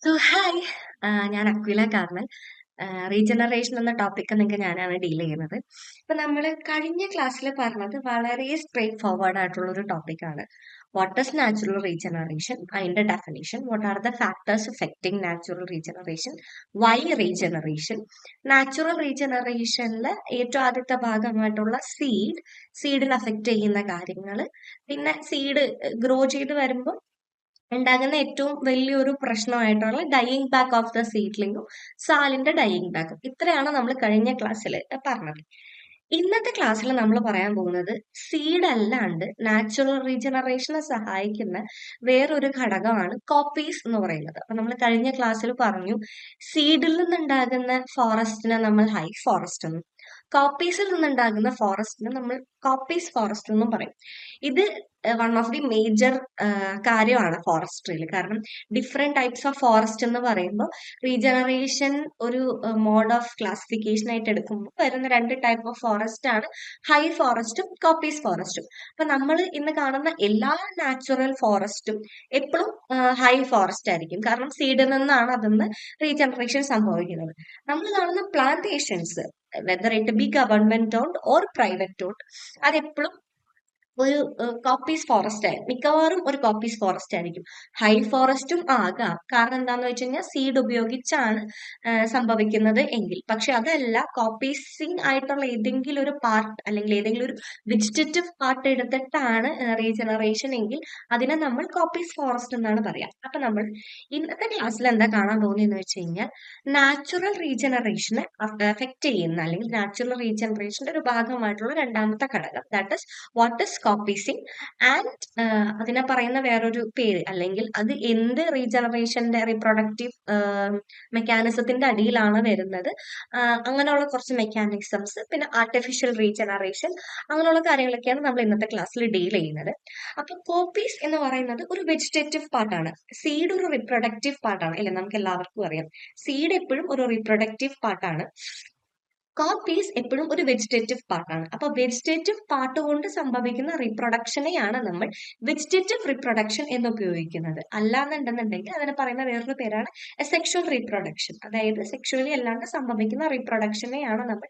Hi, ഞാൻ Aquila Carmel. Regeneration എന്ന topic നിങ്ങൾക്ക് ഞാനാണ് ഡീൽ ചെയ്യുന്നത്. ഇപ്പൊ നമ്മൾ കഴിഞ്ഞ ക്ലാസ്സിൽ പറഞ്ഞത് വളരെ സ്ട്രേറ്റ് ഫോർവേഡ് ആയിട്ടുള്ള ഒരു ടോപ്പിക്കാണ്. വാട്ട് ഇസ് നാച്ചുറൽ റീജനറേഷൻ, അതിന്റെ definition, what are the factors affecting natural regeneration, why regeneration, natural റീജനറേഷനിൽ ഏറ്റവും ആദ്യത്തെ ഭാഗമായിട്ടുള്ള സീഡിനെ അഫക്റ്റ് ചെയ്യുന്ന കാര്യങ്ങൾ, പിന്നെ സീഡ് ഗ്രോ ചെയ്ത് വരുമ്പോൾ ഉണ്ടാകുന്ന ഏറ്റവും വലിയൊരു പ്രശ്നമായിട്ടുള്ള ഡൈയിങ് ബാക്ക് ഓഫ് ദ സീഡ്ലിങ്ങും സാലിന്റെ ഡൈയിങ് ബാക്കും. ഇത്രയാണ് നമ്മൾ കഴിഞ്ഞ ക്ലാസ്സിൽ പറഞ്ഞത്. ഇന്നത്തെ ക്ലാസ്സിൽ നമ്മൾ പറയാൻ പോകുന്നത് സീഡ് അല്ലാണ്ട് നാച്ചുറൽ റീജനറേഷനെ സഹായിക്കുന്ന വേറൊരു ഘടകമാണ് കോപ്പീസ് എന്ന് പറയുന്നത്. അപ്പൊ നമ്മൾ കഴിഞ്ഞ ക്ലാസ്സിൽ പറഞ്ഞു, സീഡിൽ നിന്നുണ്ടാകുന്ന ഫോറസ്റ്റിനെ നമ്മൾ ഹൈ ഫോറസ്റ്റ് എന്നും, കോപ്പീസിൽ നിന്നുണ്ടാകുന്ന ഫോറസ്റ്റിനെ നമ്മൾ കോപ്പീസ് ഫോറസ്റ്റ് എന്നും പറയും. ഇത് വൺ ഓഫ് ദി മേജർ കാര്യമാണ് ഫോറസ്ട്രിയിൽ. കാരണം ഡിഫറെന്റ് ടൈപ്സ് ഓഫ് ഫോറസ്റ്റ് എന്ന് പറയുമ്പോൾ റീജനറേഷൻ ഒരു മോഡ് ഓഫ് ക്ലാസിഫിക്കേഷൻ ആയിട്ട് എടുക്കുമ്പോൾ വരുന്ന രണ്ട് ടൈപ്പ് ഓഫ് ഫോറസ്റ്റ് ആണ് ഹൈ ഫോറസ്റ്റും കോപ്പീസ് ഫോറസ്റ്റും. അപ്പൊ നമ്മൾ ഇന്ന് കാണുന്ന എല്ലാ നാച്ചുറൽ ഫോറസ്റ്റും എപ്പോഴും ഹൈ ഫോറസ്റ്റ് ആയിരിക്കും. കാരണം സീഡിൽ നിന്നാണ് അതിന്ന് റീജനറേഷൻ സംഭവിക്കുന്നത്. നമ്മൾ കാണുന്ന plantations, whether it be government owned or private owned, അതെപ്പോഴും ഒരു കോപ്പീസ് ഫോറസ്റ്റ് ആയിരിക്കും. മിക്കവാറും ഒരു കോപ്പീസ് ഫോറസ്റ്റ് ആയിരിക്കും. ഹൈ ഫോറസ്റ്റും ആകാം. കാരണം എന്താന്ന് വെച്ച് കഴിഞ്ഞാൽ സീഡ് ഉപയോഗിച്ചാണ് സംഭവിക്കുന്നത് എങ്കിൽ. പക്ഷെ അതല്ല, കോപ്പീസിങ് ആയിട്ടുള്ള ഏതെങ്കിലും ഒരു പാർട്ട് അല്ലെങ്കിൽ ഏതെങ്കിലും ഒരു വെജിറ്റേറ്റീവ് പാർട്ട് എടുത്തിട്ടാണ് റീജനറേഷൻ എങ്കിൽ അതിനെ നമ്മൾ കോപ്പീസ് ഫോറസ്റ്റ് എന്നാണ് പറയാം. അപ്പൊ നമ്മൾ ഇന്നത്തെ ക്ലാസ്സിൽ എന്താ കാണാൻ പോകുന്നതെന്ന് വെച്ച് കഴിഞ്ഞാൽ, നാച്ചുറൽ റീജനറേഷനെ അഫക്റ്റ് ചെയ്യുന്ന അല്ലെങ്കിൽ നാച്ചുറൽ റീജനറേഷന്റെ ഒരു ഭാഗമായിട്ടുള്ള രണ്ടാമത്തെ ഘടകം, that is what is coppicing. And അതിനെ പറയുന്ന വേറൊരു പേര്, അല്ലെങ്കിൽ അത് എന്ത് റീജനറേഷന്റെ റീപ്രൊഡക്റ്റീവ് മെക്കാനിസത്തിന്റെ അടിയിലാണ് വരുന്നത്, അങ്ങനെയുള്ള കുറച്ച് മെക്കാനിസംസ്, പിന്നെ ആർട്ടിഫിഷ്യൽ റീജനറേഷൻ, അങ്ങനെയുള്ള കാര്യങ്ങളൊക്കെയാണ് നമ്മൾ ഇന്നത്തെ ക്ലാസ്സിൽ ഡീൽ ചെയ്യുന്നത്. അപ്പൊ കോപ്പീസ് എന്ന് പറയുന്നത് ഒരു വെജിറ്റേറ്റീവ് പാർട്ടാണ്. സീഡ് ഒരു റിപ്രൊഡക്റ്റീവ് പാർട്ടാണ് അല്ലെ, നമുക്ക് എല്ലാവർക്കും അറിയാം. സീഡ് എപ്പോഴും ഒരു റിപ്രൊഡക്റ്റീവ് പാർട്ടാണ്. കോപ്പീസ് എപ്പോഴും ഒരു വെജിറ്റേറ്റീവ് പാർട്ടാണ്. അപ്പൊ വെജിറ്റേറ്റീവ് പാർട്ട് കൊണ്ട് സംഭവിക്കുന്ന റീപ്രൊഡക്ഷനെയാണ് നമ്മൾ വെജിറ്റേറ്റീവ് റീപ്രൊഡക്ഷൻ എന്ന് ഉപയോഗിക്കുന്നത്. അല്ലാന്നുണ്ടെന്നുണ്ടെങ്കിൽ അതിനെ പറയുന്ന വേറൊരു പേരാണ് സെക്ഷുവൽ റീപ്രൊഡക്ഷൻ. അതായത് സെക്ഷുവലി അല്ലാണ്ട് സംഭവിക്കുന്ന റീപ്രൊഡക്ഷനെയാണ് നമ്മൾ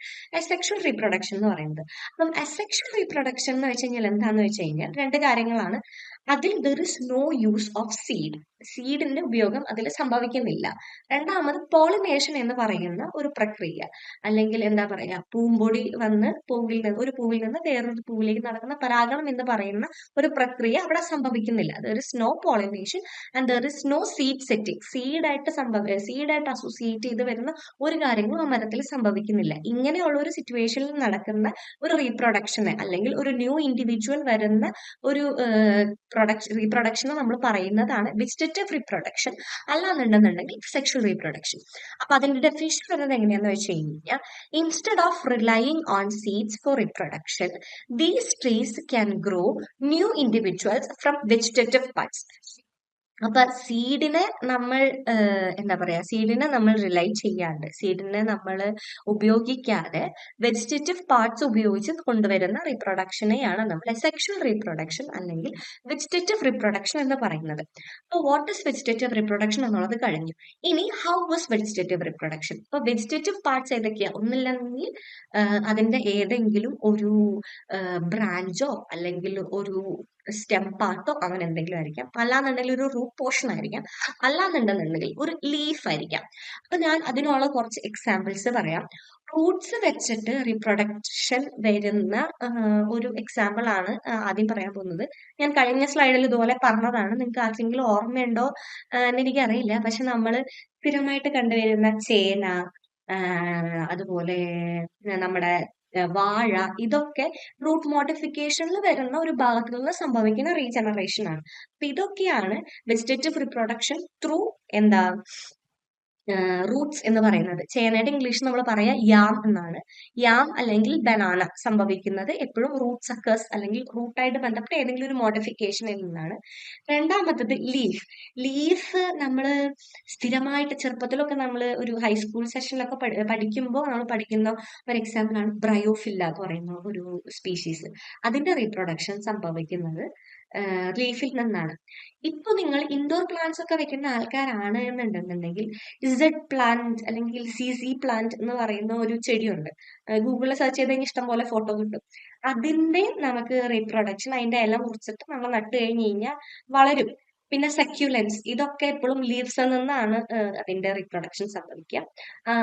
സെക്ഷുവൽ റീപ്രൊഡക്ഷൻ എന്ന് പറയുന്നത്. അപ്പം അസെക്ഷുവൽ റീപ്രൊഡക്ഷൻ എന്ന് വെച്ച് കഴിഞ്ഞാൽ എന്താന്ന് വെച്ച് കഴിഞ്ഞാൽ രണ്ട് കാര്യങ്ങളാണ്. അതിൽ there is no use of seed, സീഡിന്റെ ഉപയോഗം അതിൽ സംഭവിക്കുന്നില്ല. രണ്ടാമത് പോളിനേഷൻ എന്ന് പറയുന്ന ഒരു പ്രക്രിയ, അല്ലെങ്കിൽ എന്താ പറയാ, പൂമ്പൊടി വന്ന് ഒരു പൂവിൽ നിന്ന് വേറൊരു പൂവിലേക്ക് നടക്കുന്ന പരാഗണം എന്ന് പറയുന്ന ഒരു പ്രക്രിയ അവിടെ സംഭവിക്കുന്നില്ല. There is no pollination and there is no seed setting. സീഡായിട്ട് അസോസിയേറ്റ് ചെയ്ത് വരുന്ന ഒരു കാര്യങ്ങളും ആ മരത്തിൽ സംഭവിക്കുന്നില്ല. ഇങ്ങനെയുള്ള ഒരു സിറ്റുവേഷനിൽ നടക്കുന്ന ഒരു റീപ്രൊഡക്ഷനെ, അല്ലെങ്കിൽ ഒരു ന്യൂ ഇൻഡിവിജ്വൽ വരുന്ന ഒരു റീപ്രൊഡക്ഷനെ നമ്മൾ പറയുന്നതാണ് വെജിറ്റേറ്റീവ് റീപ്രൊഡക്ഷൻ. അല്ലാന്നുണ്ടെന്നുണ്ടെങ്കിൽ സെക്ഷൽ റീപ്രൊഡക്ഷൻ. അപ്പൊ അതിന്റെ ഡെഫിനിഷൻ വരുന്നത് എങ്ങനെയാന്ന് വെച്ച് കഴിഞ്ഞാൽ, instead of relying on seeds for reproduction, these trees can grow new individuals from vegetative parts. അപ്പൊ സീഡിനെ നമ്മൾ സീഡിനെ നമ്മൾ റിലൈ ചെയ്യാണ്ട്, സീഡിനെ നമ്മൾ ഉപയോഗിക്കാതെ വെജിറ്റേറ്റീവ് പാർട്സ് ഉപയോഗിച്ച് കൊണ്ടുവരുന്ന റീപ്രൊഡക്ഷനെയാണ് നമ്മൾ സെക്ഷൽ റീപ്രൊഡക്ഷൻ അല്ലെങ്കിൽ വെജിറ്റേറ്റീവ് റീപ്രൊഡക്ഷൻ എന്ന് പറയുന്നത്. അപ്പോൾ വാട്ട് ഇസ് വെജിറ്റേറ്റീവ് റീപ്രൊഡക്ഷൻ എന്നുള്ളത് കഴിഞ്ഞു. ഇനി ഹൗ വാസ് വെജിറ്റേറ്റീവ് റീപ്രൊഡക്ഷൻ? ഇപ്പൊ വെജിറ്റേറ്റീവ് പാർട്സ് ഏതൊക്കെയാ? ഒന്നില്ലെങ്കിൽ അതിന്റെ ഏതെങ്കിലും ഒരു ബ്രാഞ്ചോ അല്ലെങ്കിൽ ഒരു സ്റ്റെം പാർട്ടോ അങ്ങനെ എന്തെങ്കിലും ആയിരിക്കാം. അല്ലാന്നുണ്ടെങ്കിൽ ഒരു റൂട്ട് പോർഷൻ ആയിരിക്കാം. അല്ലാന്നുണ്ടെന്നുണ്ടെങ്കിൽ ഒരു ലീഫ് ആയിരിക്കാം. അപ്പൊ ഞാൻ അതിനുള്ള കുറച്ച് എക്സാമ്പിൾസ് പറയാം. റൂട്ട്സ് വെച്ചിട്ട് റീപ്രൊഡക്ഷൻ വരുന്ന ഒരു എക്സാമ്പിൾ ആണ് ആദ്യം പറയാൻ പോകുന്നത്. ഞാൻ കഴിഞ്ഞ സ്ലൈഡിൽ ഇതുപോലെ പറഞ്ഞതാണ്, നിങ്ങൾക്ക് ആർക്കെങ്കിലും ഓർമ്മയുണ്ടോ എന്ന് എനിക്കറിയില്ല. പക്ഷെ നമ്മൾ സ്ഥിരമായിട്ട് കണ്ടുവരുന്ന ചേന, അതുപോലെ നമ്മുടെ വാഴ, ഇതൊക്കെ റൂട്ട് മോഡിഫിക്കേഷനിൽ വരുന്ന ഒരു ഭാഗത്തു നിന്ന് സംഭവിക്കുന്ന റീജനറേഷൻ ആണ്. അപ്പൊ ഇതൊക്കെയാണ് വെജിറ്റേറ്റീവ് റിപ്രൊഡക്ഷൻ ത്രൂ റൂട്ട്സ് എന്ന് പറയുന്നത്. ചേനയുടെ ഇംഗ്ലീഷ് നമ്മൾ പറയാ യാം എന്നാണ്. യാം അല്ലെങ്കിൽ ബനാന സംഭവിക്കുന്നത് എപ്പോഴും റൂട്ട് സക്കേഴ്സ് അല്ലെങ്കിൽ റൂട്ടായിട്ട് ബന്ധപ്പെട്ട ഏതെങ്കിലും ഒരു മോഡിഫിക്കേഷനിൽ നിന്നാണ്. രണ്ടാമത്തത് ലീഫ്. ലീഫ് നമ്മൾ സ്ഥിരമായിട്ട് ചെറുപ്പത്തിലൊക്കെ നമ്മൾ ഒരു ഹൈസ്കൂൾ സെഷനിലൊക്കെ പഠിക്കുമ്പോൾ നമ്മൾ പഠിക്കുന്ന ഒരു എക്സാമ്പിൾ ആണ് ബ്രയോഫില്ല എന്ന് പറയുന്ന ഒരു സ്പീഷീസ്. അതിന്റെ റീപ്രൊഡക്ഷൻ സംഭവിക്കുന്നത് ലീഫിൽ നിന്നാണ്. ഇപ്പൊ നിങ്ങൾ ഇൻഡോർ പ്ലാന്റ്സ് ഒക്കെ വെക്കുന്ന ആൾക്കാരാണ് എന്നുണ്ടെന്നുണ്ടെങ്കിൽ ഇസഡ് പ്ലാന്റ് അല്ലെങ്കിൽ സി പ്ലാന്റ് എന്ന് പറയുന്ന ഒരു ചെടിയുണ്ട്. ഗൂഗിളിൽ സെർച്ച് ചെയ്ത് കഴിഞ്ഞാൽ ഇഷ്ടം പോലെ ഫോട്ടോ കിട്ടും. അതിന്റെ നമുക്ക് റീപ്രൊഡക്ഷൻ, അതിന്റെ ഇല മുറിച്ചിട്ട് നമ്മൾ നട്ട് കഴിഞ്ഞ് കഴിഞ്ഞാൽ വളരും. പിന്നെ സെക്യുലൻസ്, ഇതൊക്കെ എപ്പോഴും ലീവ്സിൽ നിന്നാണ് അതിന്റെ റീപ്രൊഡക്ഷൻ സംഭവിക്കുക.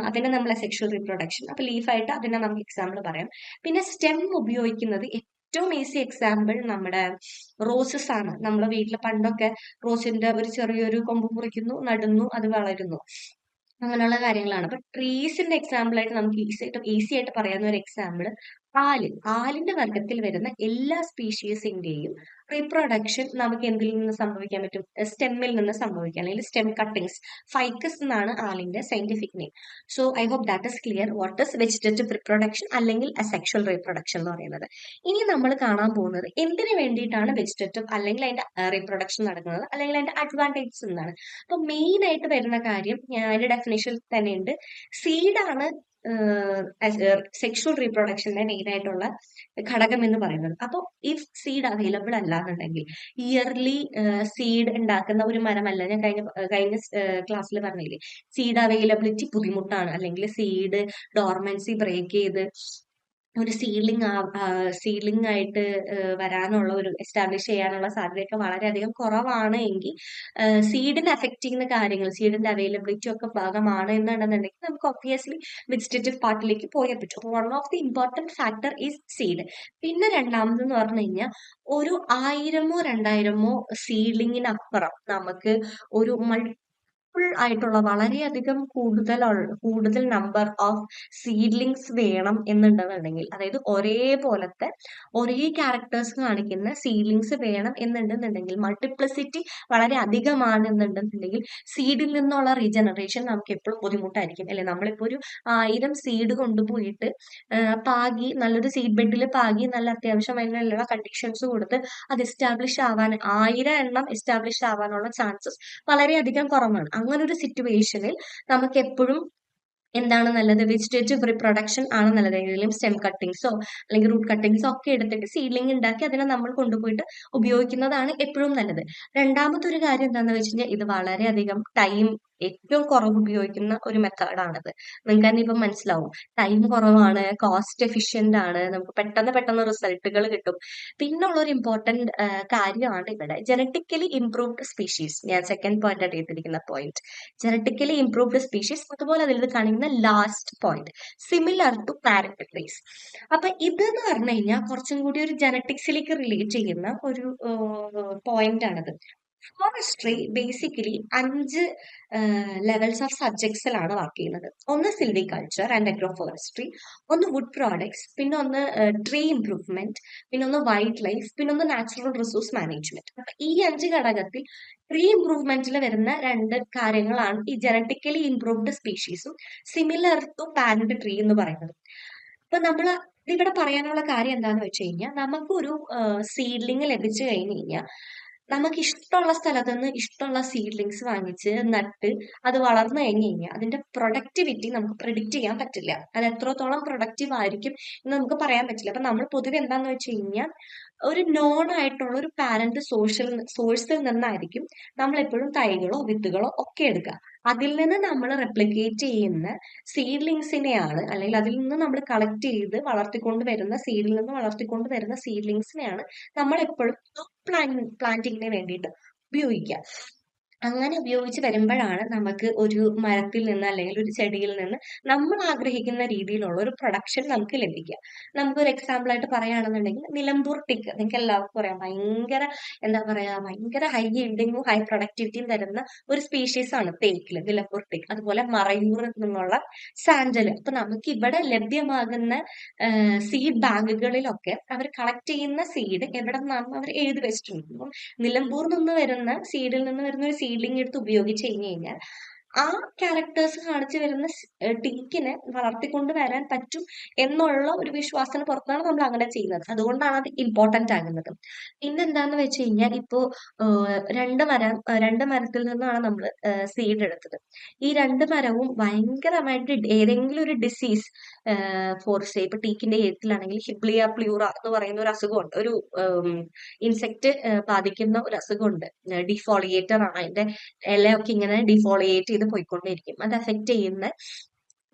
അതിനെ നമ്മളെ സെക്ഷൽ റീപ്രൊഡക്ഷൻ. അപ്പൊ ലീഫായിട്ട് അതിനെ നമുക്ക് എക്സാമ്പിൾ പറയാം. പിന്നെ സ്റ്റെം ഉപയോഗിക്കുന്നത് ഏറ്റവും ഈസി എക്സാമ്പിൾ നമ്മുടെ റോസസ് ആണ്. നമ്മളെ വീട്ടിൽ പണ്ടൊക്കെ റോസിന്റെ ഒരു ചെറിയൊരു കൊമ്പ് മുറിക്കുന്നു, നടുന്നു, അത് വളരുന്നു, അങ്ങനെയുള്ള കാര്യങ്ങളാണ്. അപ്പൊ ട്രീസിന്റെ എക്സാമ്പിൾ ആയിട്ട് നമുക്ക് ഈസി ആയിട്ട് പറയാവുന്ന ഒരു എക്സാമ്പിൾ ആലിന്റെ വർഗത്തിൽ വരുന്ന എല്ലാ സ്പീഷീസിന്റെയും റീപ്രൊഡക്ഷൻ നമുക്ക് എന്തിൽ നിന്ന് സംഭവിക്കാൻ പറ്റും? സ്റ്റെമ്മിൽ നിന്ന് സംഭവിക്കാം, അല്ലെങ്കിൽ സ്റ്റെം കട്ടിങ്സ്. ഫൈക്കസ് എന്നാണ് ആലിന്റെ scientific name. So I hope that is clear what is vegetative reproduction അല്ലെങ്കിൽ അസെക്ഷൽ റീപ്രൊഡക്ഷൻ എന്ന് പറയുന്നത്. ഇനി നമ്മൾ കാണാൻ പോകുന്നത് എന്തിനു വേണ്ടിയിട്ടാണ് വെജിറ്റേറ്റീവ് അല്ലെങ്കിൽ അതിന്റെ റീപ്രൊഡക്ഷൻ നടക്കുന്നത്, അല്ലെങ്കിൽ അതിന്റെ അഡ്വാൻറ്റേജസ് എന്താണ്. അപ്പൊ മെയിൻ ആയിട്ട് വരുന്ന കാര്യം, അതിന്റെ ഡെഫിനേഷൻ തന്നെ ഉണ്ട്, സീഡാണ് സെക്ഷുവൽ റീപ്രൊഡക്ഷന്റെ മെയിൻ ആയിട്ടുള്ള ഘടകം എന്ന് പറയുന്നത്. അപ്പോൾ ഇഫ് സീഡ് അവൈലബിൾ അല്ലാന്നുണ്ടെങ്കിൽ, ഇയർലി സീഡ് ഉണ്ടാക്കുന്ന ഒരു മരമല്ല. ഞാൻ കഴിഞ്ഞ ക്ലാസ്സിൽ പറഞ്ഞില്ലേ, സീഡ് അവൈലബിലിറ്റി ബുദ്ധിമുട്ടാണ്, അല്ലെങ്കിൽ സീഡ് ഡോർമൻസി ബ്രേക്ക് ചെയ്ത് ഒരു സീഡ്ലിംഗ് ആയിട്ട് വരാനുള്ള ഒരു എസ്റ്റാബ്ലിഷ് ചെയ്യാനുള്ള സാധ്യതയൊക്കെ വളരെയധികം കുറവാണ് എങ്കിൽ, സീഡിനെ അഫക്ട് ചെയ്യുന്ന കാര്യങ്ങൾ, സീഡിന്റെ അവൈലബിലിറ്റി ഒക്കെ ഭാഗമാണ് എന്നുണ്ടെന്നുണ്ടെങ്കിൽ നമുക്ക് ഒബ്വിയസ്ലി വെജിറ്റേറ്റീവ് പാർട്ടിലേക്ക് പോയേ പറ്റും. One of the important factor is seed. പിന്നെ രണ്ടാമതെന്ന് പറഞ്ഞു കഴിഞ്ഞാൽ, ഒരു 1000മോ 2000മോ സീഡ്ലിങ്ങിനപ്പുറം നമുക്ക് ഒരു ഫുൾ ആയിട്ടുള്ള വളരെയധികം കൂടുതൽ നമ്പർ ഓഫ് സീഡ്ലിങ്സ് വേണം എന്നുണ്ടെന്നുണ്ടെങ്കിൽ, അതായത് ഒരേ ക്യാരക്ടേഴ്സ് കാണിക്കുന്ന സീഡ്ലിങ്സ് വേണം എന്നുണ്ടെന്നുണ്ടെങ്കിൽ, മൾട്ടിപ്ലിസിറ്റി വളരെ അധികമാണെന്നുണ്ടെന്നുണ്ടെങ്കിൽ സീഡിൽ നിന്നുള്ള റീജനറേഷൻ നമുക്ക് എപ്പോഴും ബുദ്ധിമുട്ടായിരിക്കും, അല്ലെ? നമ്മളിപ്പോ ഒരു 1000 സീഡ് കൊണ്ടുപോയിട്ട് പാകി, നല്ലൊരു സീഡ് ബെഡിൽ പാകി, നല്ല അത്യാവശ്യം അതിനുള്ള കണ്ടീഷൻസ് കൊടുത്ത് അത് എസ്റ്റാബ്ലിഷ് ആവാൻ, 1000 എണ്ണം എസ്റ്റാബ്ലിഷ് ആവാനുള്ള ചാൻസസ് വളരെയധികം കുറവാണ്. അങ്ങനെ ഒരു സിറ്റുവേഷനിൽ നമുക്ക് എപ്പോഴും എന്താണ് നല്ലത്? വെജിറ്റേറ്റീവ് റീപ്രൊഡക്ഷൻ ആണ് നല്ലത്. ഏതെങ്കിലും സ്റ്റെം കട്ടിങ്സോ അല്ലെങ്കിൽ റൂട്ട് കട്ടിങ്സോ ഒക്കെ എടുത്തിട്ട് സീഡ്ലിംഗ് ഉണ്ടാക്കി അതിനെ നമ്മൾ കൊണ്ടുപോയിട്ട് ഉപയോഗിക്കുന്നതാണ് എപ്പോഴും നല്ലത്. രണ്ടാമത്തെ ഒരു കാര്യം എന്താണെന്ന് വെച്ച് കഴിഞ്ഞാൽ, ഇത് വളരെയധികം ടൈം ഏറ്റവും കുറവ് ഉപയോഗിക്കുന്ന ഒരു മെത്തേഡാണിത്. നിങ്ങൾക്ക് തന്നെ ഇപ്പം മനസ്സിലാവും, ടൈം കുറവാണ്, കോസ്റ്റ് എഫിഷ്യന്റ് ആണ്, നമുക്ക് പെട്ടെന്ന് റിസൾട്ടുകൾ കിട്ടും. പിന്നുള്ള ഒരു ഇമ്പോർട്ടന്റ് കാര്യമാണ് ഇവിടെ ജനറ്റിക്കലി ഇംപ്രൂവ്ഡ് സ്പീഷീസ്. ഞാൻ സെക്കൻഡ് പോയിന്റ് ആയിട്ട് എടുത്തിരിക്കുന്ന പോയിന്റ് ജനറ്റിക്കലി ഇംപ്രൂവ്ഡ് സ്പീഷീസ്. അതുപോലെ അതിൽ കാണിക്കുന്ന last point similar to parent trees. അപ്പൊ ഇതെന്ന് പറഞ്ഞു കഴിഞ്ഞാൽ കുറച്ചും കൂടി ഒരു ജനറ്റിക്സിലേക്ക് റിലേറ്റ് ചെയ്യുന്ന ഒരു പോയിന്റ് ആണിത്. ഫോറസ്ട്രി ബേസിക്കലി 5 ലെവൽസ് ഓഫ് സബ്ജക്ട്സിലാണ് വർക്ക് ചെയ്യുന്നത്. ഒന്ന് സിൽവികൾച്ചർ ആൻഡ് അഗ്രോ ഫോറസ്ട്രി, ഒന്ന് വുഡ് പ്രോഡക്ട്സ്, പിന്നെ ഒന്ന് ട്രീ ഇംപ്രൂവ്മെന്റ്, പിന്നെ ഒന്ന് വൈൽഡ് ലൈഫ്, പിന്നെ ഒന്ന് നാച്ചുറൽ റിസോഴ്സ് മാനേജ്മെന്റ്. അപ്പൊ ഈ 5 ഘടകത്തിൽ ട്രീ ഇംപ്രൂവ്മെന്റിൽ വരുന്ന 2 കാര്യങ്ങളാണ് ഈ ജനറ്റിക്കലി ഇംപ്രൂവ്ഡ് സ്പീഷീസും സിമിലർ ടു പാരന്റ് ട്രീ എന്ന് പറയുന്നത്. അപ്പൊ നമ്മള് ഇവിടെ പറയാനുള്ള കാര്യം എന്താന്ന് വെച്ച് കഴിഞ്ഞാൽ, നമുക്കൊരു സീഡ്ലിംഗ് ലഭിച്ചു കഴിഞ്ഞു കഴിഞ്ഞാൽ നമുക്ക് ഇഷ്ടമുള്ള സ്ഥലത്ത് നിന്ന് ഇഷ്ടമുള്ള സീഡ്ലിങ്സ് വാങ്ങിച്ച് നട്ട് അത് വളർന്നു കഴിഞ്ഞു കഴിഞ്ഞാൽ അതിന്റെ പ്രൊഡക്ടിവിറ്റി നമുക്ക് പ്രിഡിക്റ്റ് ചെയ്യാൻ പറ്റില്ല. അത് എത്രത്തോളം പ്രൊഡക്റ്റീവ് ആയിരിക്കും എന്ന് നമുക്ക് പറയാൻ പറ്റില്ല. അപ്പൊ നമ്മൾ പൊതുവെ എന്താന്ന് വെച്ച് കഴിഞ്ഞാൽ, ഒരു നോൺ ആയിട്ടുള്ള ഒരു പാരന്റ് സോഴ്സിൽ നിന്നായിരിക്കും നമ്മൾ എപ്പോഴും തൈകളോ വിത്തുകളോ ഒക്കെ എടുക്കുക. അതിൽ നിന്ന് നമ്മൾ റെപ്ലിക്കേറ്റ് ചെയ്യുന്ന സീഡ്ലിങ്സിനെയാണ്, അല്ലെങ്കിൽ അതിൽ നിന്ന് നമ്മൾ കളക്ട് ചെയ്ത് സീഡിൽ നിന്ന് വളർത്തിക്കൊണ്ട് വരുന്ന സീഡ്ലിങ്സിനെയാണ് നമ്മൾ എപ്പോഴും പ്ലാന്റിങ്ങിന് വേണ്ടിയിട്ട് ഉപയോഗിക്കുക. അങ്ങനെ ഉപയോഗിച്ച് വരുമ്പോഴാണ് നമുക്ക് ഒരു മരത്തിൽ നിന്ന് അല്ലെങ്കിൽ ഒരു ചെടിയിൽ നിന്ന് നമ്മൾ ആഗ്രഹിക്കുന്ന രീതിയിലുള്ള ഒരു പ്രൊഡക്ഷൻ നമുക്ക് ലഭിക്കുക. നമുക്കൊരു എക്സാമ്പിൾ ആയിട്ട് പറയുകയാണെന്നുണ്ടെങ്കിൽ, നിലമ്പൂർ ടിക്ക് നിങ്ങൾക്ക് എല്ലാവർക്കും പറയാം, ഭയങ്കര ഹൈ യീൽഡിങ്ങും ഹൈ പ്രൊഡക്ടിവിറ്റിയും തരുന്ന ഒരു സ്പീഷീസ് ആണ് തേക്കില്, നിലമ്പൂർ ടിക്ക്. അതുപോലെ മറയൂർ നിന്നുള്ള സാൻഡല്. അപ്പൊ നമുക്ക് ഇവിടെ ലഭ്യമാകുന്ന സീഡ് ബാങ്കുകളിലൊക്കെ അവർ കളക്ട് ചെയ്യുന്ന സീഡ് എവിടെ നിന്നാണെന്ന് അവർ എഴുതി വെച്ചിട്ടുണ്ട്. അപ്പം നിലമ്പൂരിൽ നിന്ന് വരുന്ന സീഡിൽ നിന്ന് വരുന്ന ഒരു സീഡ്ലിംഗ് എടുത്ത് ഉപയോഗിച്ച് കഴിഞ്ഞു കഴിഞ്ഞാൽ ആ ക്യാരക്ടേഴ്സ് കാണിച്ചു വരുന്ന ടീക്കിനെ വളർത്തിക്കൊണ്ട് വരാൻ പറ്റും എന്നുള്ള ഒരു വിശ്വാസത്തിന് പുറത്താണ് നമ്മൾ അങ്ങനെ ചെയ്യുന്നത്. അതുകൊണ്ടാണ് അത് ഇമ്പോർട്ടന്റ് ആകുന്നത്. പിന്നെന്താന്ന് വെച്ച് കഴിഞ്ഞാൽ ഇപ്പോ രണ്ട് മരത്തിൽ നിന്നാണ് നമ്മൾ സീഡ് എടുത്തത്. ഈ രണ്ട് മരവും ഭയങ്കരമായിട്ട് ഏതെങ്കിലും ഒരു ഡിസീസ് ഫോർസേ ഇപ്പൊ ടീക്കിന്റെ കേസിലാണെങ്കിൽ ഹിബ്ലിയ പ്ലൂറ എന്ന് പറയുന്ന ഒരു അസുഖമുണ്ട്. ഒരു ഇൻസെക്ട് ബാധിക്കുന്ന ഒരു അസുഖമുണ്ട്. ഡിഫോളിയേറ്റർ ആണ്. അതിന്റെ ഇലയൊക്കെ ഇങ്ങനെ ഡിഫോളിയേറ്റ് ചെയ്ത് പോയിക്കൊണ്ടേയിരിക്കും. അത് എഫക്ട് ചെയ്യുന്ന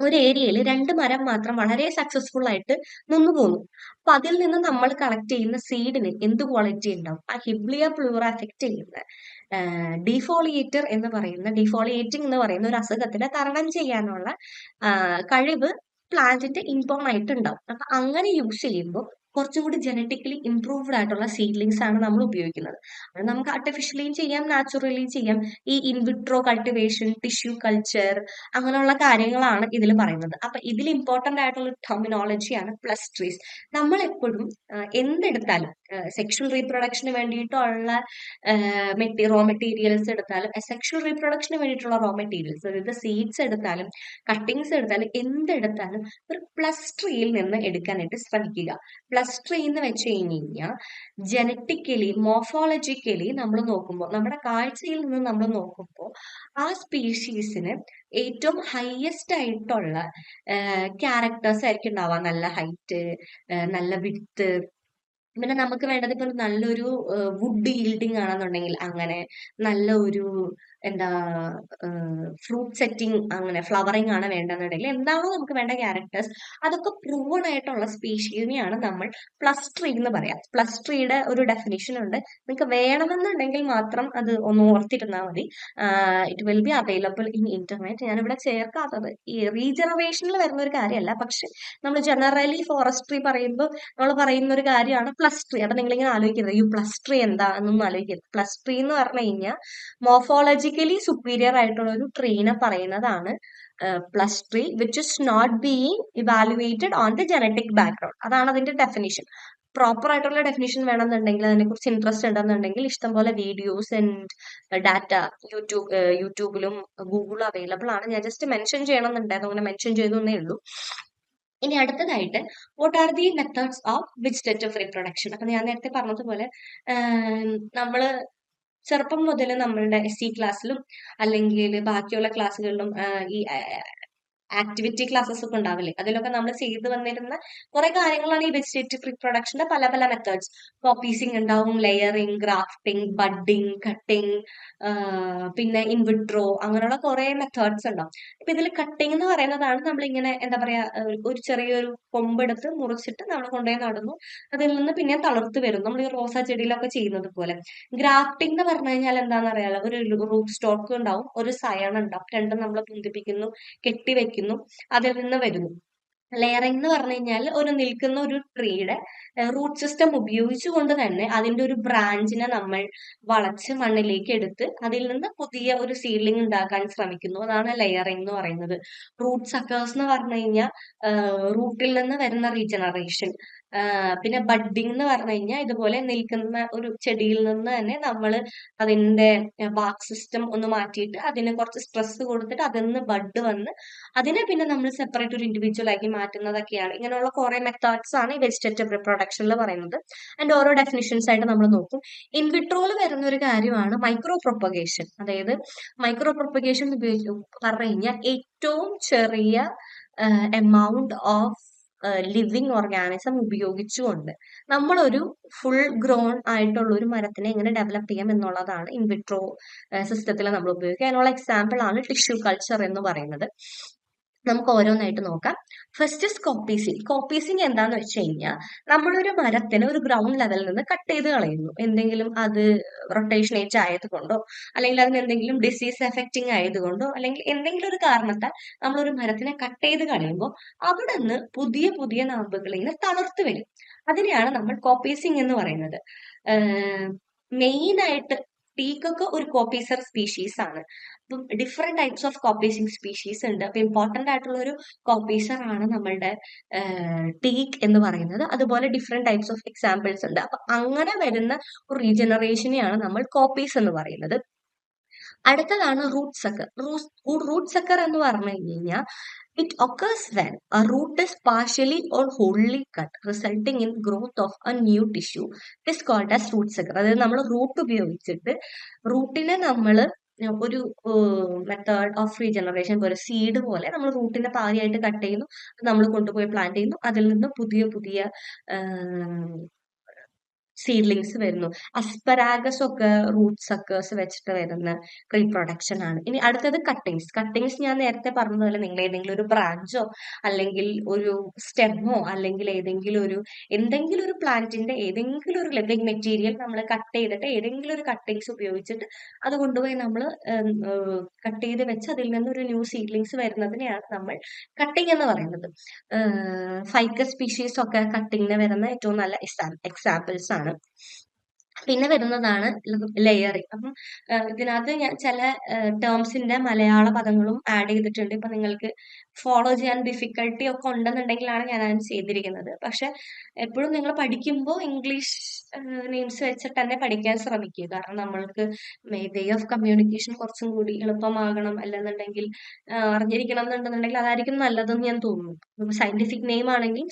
ഒരു ഏരിയയിൽ രണ്ട് മരം മാത്രം വളരെ സക്സസ്ഫുൾ ആയിട്ട് നിന്നു പോന്നു. അപ്പൊ അതിൽ നിന്ന് നമ്മൾ കളക്ട് ചെയ്യുന്ന സീഡിന് എന്ത് ക്വാളിറ്റി ഉണ്ടാവും? ആ ഹിബ്ലിയ പ്ലൂറ എഫക്ട് ചെയ്യുന്ന ഡിഫോളിയേറ്റിംഗ് എന്ന് പറയുന്ന ഒരു അസുഖത്തിനെ തരണം ചെയ്യാനുള്ള കഴിവ് പ്ലാന്റിന്റെ ഇൻബോൺ ആയിട്ട് ഉണ്ടാവും. അപ്പൊ അങ്ങനെ യൂസ് ചെയ്യുമ്പോൾ കുറച്ചും കൂടി ജനറ്റിക്കലി ഇംപ്രൂവ്ഡ് ആയിട്ടുള്ള സീഡ്ലിങ്സ് ആണ് നമ്മൾ ഉപയോഗിക്കുന്നത്. അത് നമുക്ക് ആർട്ടിഫിഷ്യലിയും ചെയ്യാം, നാച്ചുറലിയും ചെയ്യാം. ഈ ഇൻവിട്രോ കൾട്ടിവേഷൻ, ടിഷ്യൂ കൾച്ചർ, അങ്ങനെയുള്ള കാര്യങ്ങളാണ് ഇതിൽ പറയുന്നത്. അപ്പൊ ഇതിൽ ഇമ്പോർട്ടന്റ് ആയിട്ടുള്ള ടെർമിനോളജിയാണ് പ്ലസ് ട്രീസ്. നമ്മൾ എപ്പോഴും എന്തെടുത്താലും സെക്ഷൽ റീപ്രൊഡക്ഷന് വേണ്ടിയിട്ടുള്ള റോ മെറ്റീരിയൽസ് എടുത്താലും, സെക്ഷൽ റീപ്രൊഡക്ഷന് വേണ്ടിയിട്ടുള്ള റോ മെറ്റീരിയൽസ്, അതായത് സീഡ്സ് എടുത്താലും കട്ടിങ്സ് എടുത്താലും എന്തെടുത്താലും ഒരു പ്ലസ് ട്രീയിൽ നിന്ന് എടുക്കാനായിട്ട് ശ്രമിക്കുക. പ്ലസ് ട്രീ എന്ന് വെച്ച് കഴിഞ്ഞാൽ ജനറ്റിക്കലി മോർഫോളജിക്കലി നമ്മൾ നോക്കുമ്പോൾ, നമ്മുടെ കാഴ്ചയിൽ നിന്ന് നമ്മൾ നോക്കുമ്പോൾ ആ സ്പീഷീസിന് ഏറ്റവും ഹയസ്റ്റ് ആയിട്ടുള്ള ക്യാരക്ടേഴ്സ് ആയിരിക്കും ഉണ്ടാവുക. നല്ല ഹൈറ്റ്, നല്ല വിഡ്ത്ത്, പിന്നെ നമുക്ക് വേണ്ടത് ഇപ്പൊ നല്ലൊരു വുഡ് ഈൽഡിങ് ആണെന്നുണ്ടെങ്കിൽ അങ്ങനെ നല്ല ഒരു എന്താ ഫ്രൂട്ട് സെറ്റിംഗ്, അങ്ങനെ ഫ്ലവറിങ് ആണ് വേണ്ടെന്നുണ്ടെങ്കിൽ എന്താണോ നമുക്ക് വേണ്ട ക്യാരക്ടേഴ്സ് അതൊക്കെ പ്രൂവൺ ആയിട്ടുള്ള സ്പീഷീസിനെയാണ് നമ്മൾ പ്ലസ് ട്രീ എന്ന് പറയാം. പ്ലസ് ട്രീയുടെ ഒരു ഡെഫിനിഷൻ ഉണ്ട്. നിങ്ങൾക്ക് വേണമെന്നുണ്ടെങ്കിൽ മാത്രം അത് ഒന്ന് ഓർത്തിരുന്നാൽ മതി. It will be available in internet. ഞാനിവിടെ ചേർക്കാത്തത് ഈ റീജനറേഷനിൽ വരുന്ന ഒരു കാര്യമല്ല, പക്ഷെ നമ്മൾ ജനറലി ഫോറസ്ട്രി പറയുമ്പോൾ നമ്മൾ പറയുന്ന ഒരു കാര്യമാണ് പ്ലസ് ട്രീ. അപ്പൊ നിങ്ങളിങ്ങനെ ആലോചിക്കരുത് ഈ പ്ലസ് ട്രീ എന്താണെന്നൊന്നും ആലോചിക്കരുത്. പ്ലസ് ട്രീ എന്ന് പറഞ്ഞു കഴിഞ്ഞാൽ മോർഫോളജിക്കലി സുപ്പീരിയർ ആയിട്ടുള്ള ഒരു ട്രീനെ പറയുന്നതാണ് plus tree, which is not being evaluated on the genetic background. അതാണ് അതിന്റെ ഡെഫിനിഷൻ. പ്രോപ്പർ ആയിട്ടുള്ള ഡെഫിനിഷൻ വേണമെന്നുണ്ടെങ്കിൽ, അതിനെ കുറിച്ച് ഇൻട്രസ്റ്റ് ഉണ്ടെന്നുണ്ടെങ്കിൽ ഇഷ്ടംപോലെ വീഡിയോസ് ആൻഡ് ഡാറ്റ യൂട്യൂബിലും ഗൂഗിളും അവൈലബിൾ ആണ്. ഞാൻ ജസ്റ്റ് മെൻഷൻ ചെയ്യണമെന്നുണ്ടായിരുന്നു, അങ്ങനെ മെൻഷൻ ചെയ്തേ ഉള്ളൂ. ഇനി അടുത്തതായിട്ട് what are the methods of vegetative reproduction. അപ്പൊ ഞാൻ നേരത്തെ പറഞ്ഞതുപോലെ നമ്മള് ചെറുപ്പം മുതൽ നമ്മളുടെ SC ക്ലാസ്സിലും അല്ലെങ്കിൽ ബാക്കിയുള്ള ക്ലാസ്സുകളിലും ഈ ആക്ടിവിറ്റി ക്ലാസ്സസ് ഒക്കെ ഉണ്ടാവില്ലേ, അതിലൊക്കെ നമ്മൾ ചെയ്തു വന്നിരുന്ന കുറെ കാര്യങ്ങളാണ് ഈ വെജിറ്റേറ്റീവ് റീപ്രൊഡക്ഷന്റെ പല പല മെത്തേഡ്സ്. കോപ്പീസിങ് ഉണ്ടാവും, ലെയറിങ്, ഗ്രാഫ്റ്റിംഗ്, ബഡ്ഡിങ്, കട്ടിങ്, പിന്നെ ഇൻവിട്രോ, അങ്ങനെയുള്ള കുറെ മെത്തേഡ്സ് ഉണ്ടാവും. ഇപ്പൊ ഇതിൽ കട്ടിങ് എന്ന് പറയുന്നതാണ് നമ്മളിങ്ങനെ എന്താ പറയാ ഒരു ചെറിയൊരു കൊമ്പെടുത്ത് മുറിച്ചിട്ട് നമ്മൾ കൊണ്ടുപോയി നടുന്നു, അതിൽ നിന്ന് പിന്നെ തളർത്ത് വരും, നമ്മൾ ഈ റോസാ ചെടിയിലൊക്കെ ചെയ്യുന്നത് പോലെ. ഗ്രാഫ്റ്റിംഗ് എന്ന് പറഞ്ഞു കഴിഞ്ഞാൽ എന്താണെന്ന് അറിയാലോ, ഒരു റൂട്ട് സ്റ്റോക്ക് ഉണ്ടാവും, ഒരു സയൺ ഉണ്ടാവും, രണ്ടും നമ്മൾ ബന്ധിപ്പിക്കുന്നു, കെട്ടിവെക്കുന്നു, അതിൽ നിന്ന് വരുന്നു. ലെയറിംഗ് എന്ന് പറഞ്ഞു കഴിഞ്ഞാൽ ഒരു നിൽക്കുന്ന ഒരു ട്രീയുടെ റൂട്ട് സിസ്റ്റം ഉപയോഗിച്ചുകൊണ്ട് തന്നെ അതിന്റെ ഒരു ബ്രാഞ്ചിനെ നമ്മൾ വളച്ച് മണ്ണിലേക്ക് എടുത്ത് അതിൽ നിന്ന് പുതിയ ഒരു സീഡ്ലിംഗ് ഉണ്ടാക്കാൻ ശ്രമിക്കുന്നു. അതാണ് ലെയറിംഗ് എന്ന് പറയുന്നത്. റൂട്ട് സക്കേഴ്സ് എന്ന് പറഞ്ഞു കഴിഞ്ഞാൽ റൂട്ടിൽ നിന്ന് വരുന്ന റീജനറേഷൻ. പിന്നെ ബഡ്ഡിംഗ് എന്ന് പറഞ്ഞു കഴിഞ്ഞാൽ ഇതുപോലെ നിൽക്കുന്ന ഒരു ചെടിയിൽ നിന്ന് തന്നെ നമ്മൾ അതിന്റെ ബാക്ക് സിസ്റ്റം ഒന്ന് മാറ്റിയിട്ട് അതിന് കുറച്ച് സ്ട്രെസ് കൊടുത്തിട്ട് അതിൽ നിന്ന് ബഡ് വന്ന് അതിനെ പിന്നെ നമ്മൾ സെപ്പറേറ്റ് ഒരു ഇൻഡിവിജ്വൽ ആക്കി മാറ്റുന്നതൊക്കെയാണ്. ഇങ്ങനെയുള്ള കുറെ മെത്തേഡ്സ് ആണ് ഈ വെജിറ്റേറ്റീവ് റീപ്രൊഡക്ഷനിൽ പറയുന്നത്. അതിന്റെ ഓരോ ഡെഫിനിഷൻസ് ആയിട്ട് നമ്മൾ നോക്കും. ഇൻവിട്രോയിൽ വരുന്ന ഒരു കാര്യമാണ് മൈക്രോ പ്രൊപ്പഗേഷൻ. അതായത് മൈക്രോ പ്രൊപ്പഗേഷൻ പറഞ്ഞു കഴിഞ്ഞാൽ ഏറ്റവും ചെറിയ എമൗണ്ട് ഓഫ് ലിവിങ് ഓർഗാനിസം ഉപയോഗിച്ചുകൊണ്ട് നമ്മളൊരു ഫുൾ ഗ്രോൺ ആയിട്ടുള്ള ഒരു മരത്തിനെ എങ്ങനെ ഡെവലപ്പ് ചെയ്യാം എന്നുള്ളതാണ് ഇൻവിട്രോ സിസ്റ്റത്തിൽ നമ്മൾ ഉപയോഗിക്കുക. അതിനുള്ള എക്സാമ്പിൾ ആണ് ടിഷ്യൂ കൾച്ചർ എന്ന് പറയുന്നത്. നമുക്ക് ഓരോന്നായിട്ട് നോക്കാം. First is കോപ്പീസിങ്. കോപ്പീസിങ് എന്താന്ന് വെച്ച് കഴിഞ്ഞാൽ നമ്മളൊരു മരത്തിന് ഒരു ഗ്രൗണ്ട് ലെവലിൽ നിന്ന് കട്ട് ചെയ്ത് കളയുന്നു. എന്തെങ്കിലും അത് റൊട്ടേഷൻ ഏജ് ആയതുകൊണ്ടോ അല്ലെങ്കിൽ അതിന് എന്തെങ്കിലും ഡിസീസ് എഫക്റ്റിംഗ് ആയതുകൊണ്ടോ അല്ലെങ്കിൽ എന്തെങ്കിലും ഒരു കാരണത്താൽ നമ്മളൊരു മരത്തിനെ കട്ട് ചെയ്ത് കളയുമ്പോൾ അവിടെ നിന്ന് പുതിയ പുതിയ നാമ്പുകൾ ഇങ്ങനെ തളർത്ത് വരും. അതിനെയാണ് നമ്മൾ കോപ്പീസിങ് എന്ന് പറയുന്നത്. മെയിൻ ആയിട്ട് ടീക്കൊക്കെ ഒരു കോപ്പീസർ സ്പീഷീസ് ആണ്. അപ്പം ഡിഫറെന്റ് ടൈപ്സ് ഓഫ് കോപ്പീസിങ് സ്പീഷീസ് ഉണ്ട്. അപ്പൊ ഇമ്പോർട്ടന്റ് ആയിട്ടുള്ള ഒരു കോപ്പീസർ ആണ് നമ്മളുടെ ടീക്ക് എന്ന് പറയുന്നത്. അതുപോലെ ഡിഫറെന്റ് ടൈപ്സ് ഓഫ് എക്സാമ്പിൾസ് ഉണ്ട്. അപ്പൊ അങ്ങനെ വരുന്ന ഒരു റീജനറേഷനെയാണ് നമ്മൾ കോപ്പീസ് എന്ന് പറയുന്നത്. അടുത്തതാണ് റൂട്ട് സക്കർ. റൂട്ട് സക്കർ എന്ന് പറഞ്ഞു കഴിഞ്ഞാൽ it occurs when a root is partially or wholly cut, resulting in growth of a new tissue. It is called as root sucker. അതായത് നമ്മൾ റൂട്ട് ഉപയോഗിച്ചിട്ട് റൂട്ടിനെ നമ്മൾ ഒരു മെത്തേഡ് ഓഫ് റീജനറേഷൻ പോലെ seed പോലെ നമ്മൾ റൂട്ടിനെ പാതിയായിട്ട് കട്ട് ചെയ്യുന്നു, നമ്മൾ കൊണ്ടുപോയി പ്ലാന്റ് ചെയ്യുന്നു, അതിൽ നിന്ന് പുതിയ പുതിയ സീഡ്ലിങ്സ് വരുന്നു. അസ്പരാഗസ് ഒക്കെ റൂട്ട് സക്കേഴ്സ് വെച്ചിട്ട് വരുന്ന റീപ്രൊഡക്ഷൻ ആണ്. ഇനി അടുത്തത് കട്ടിങ്സ്. കട്ടിങ്സ് ഞാൻ നേരത്തെ പറഞ്ഞതുപോലെ നിങ്ങൾ ഏതെങ്കിലും ഒരു ബ്രാഞ്ചോ അല്ലെങ്കിൽ ഒരു സ്റ്റെമ്മോ അല്ലെങ്കിൽ എന്തെങ്കിലും ഒരു പ്ലാന്റിന്റെ ഏതെങ്കിലും ഒരു ലിവിങ് മെറ്റീരിയൽ നമ്മൾ കട്ട് ചെയ്തിട്ട് ഏതെങ്കിലും ഒരു കട്ടിങ്സ് ഉപയോഗിച്ചിട്ട് അത് കൊണ്ടുപോയി നമ്മൾ കട്ട് ചെയ്ത് വെച്ച് അതിൽ നിന്ന് ഒരു ന്യൂ സീഡ്ലിങ്സ് വരുന്നതിനെയാണ് നമ്മൾ കട്ടിങ് എന്ന് പറയുന്നത്. ഫൈക്കസ് സ്പീഷീസ് ഒക്കെ കട്ടിങ്ങിന് വരുന്ന ഏറ്റവും നല്ല എക്സാമ്പിൾസ് ആണ്. പിന്നെ വരുന്നതാണ് ലെയറിങ്. അപ്പം ഇതിനകത്ത് ഞാൻ ചില ടേംസിന്റെ മലയാള പദങ്ങളും ആഡ് ചെയ്തിട്ടുണ്ട്. ഇപ്പൊ നിങ്ങൾക്ക് ഫോളോ ചെയ്യാൻ ഡിഫിക്കൽട്ടി ഒക്കെ ഉണ്ടെന്നുണ്ടെങ്കിലാണ് ഞാൻ അത് ചെയ്തിരിക്കുന്നത്. പക്ഷെ എപ്പോഴും നിങ്ങൾ പഠിക്കുമ്പോൾ ഇംഗ്ലീഷ് നെയിംസ് വെച്ചിട്ട് തന്നെ പഠിക്കാൻ ശ്രമിക്കുക. കാരണം നമ്മൾക്ക് വേ ഓഫ് കമ്മ്യൂണിക്കേഷൻ കുറച്ചും കൂടി എളുപ്പമാകണം, അല്ലെന്നുണ്ടെങ്കിൽ അറിഞ്ഞിരിക്കണം എന്നുണ്ടെന്നുണ്ടെങ്കിൽ അതായിരിക്കും നല്ലതെന്ന് ഞാൻ തോന്നുന്നു. സയന്റിഫിക് നെയിം ആണെങ്കിലും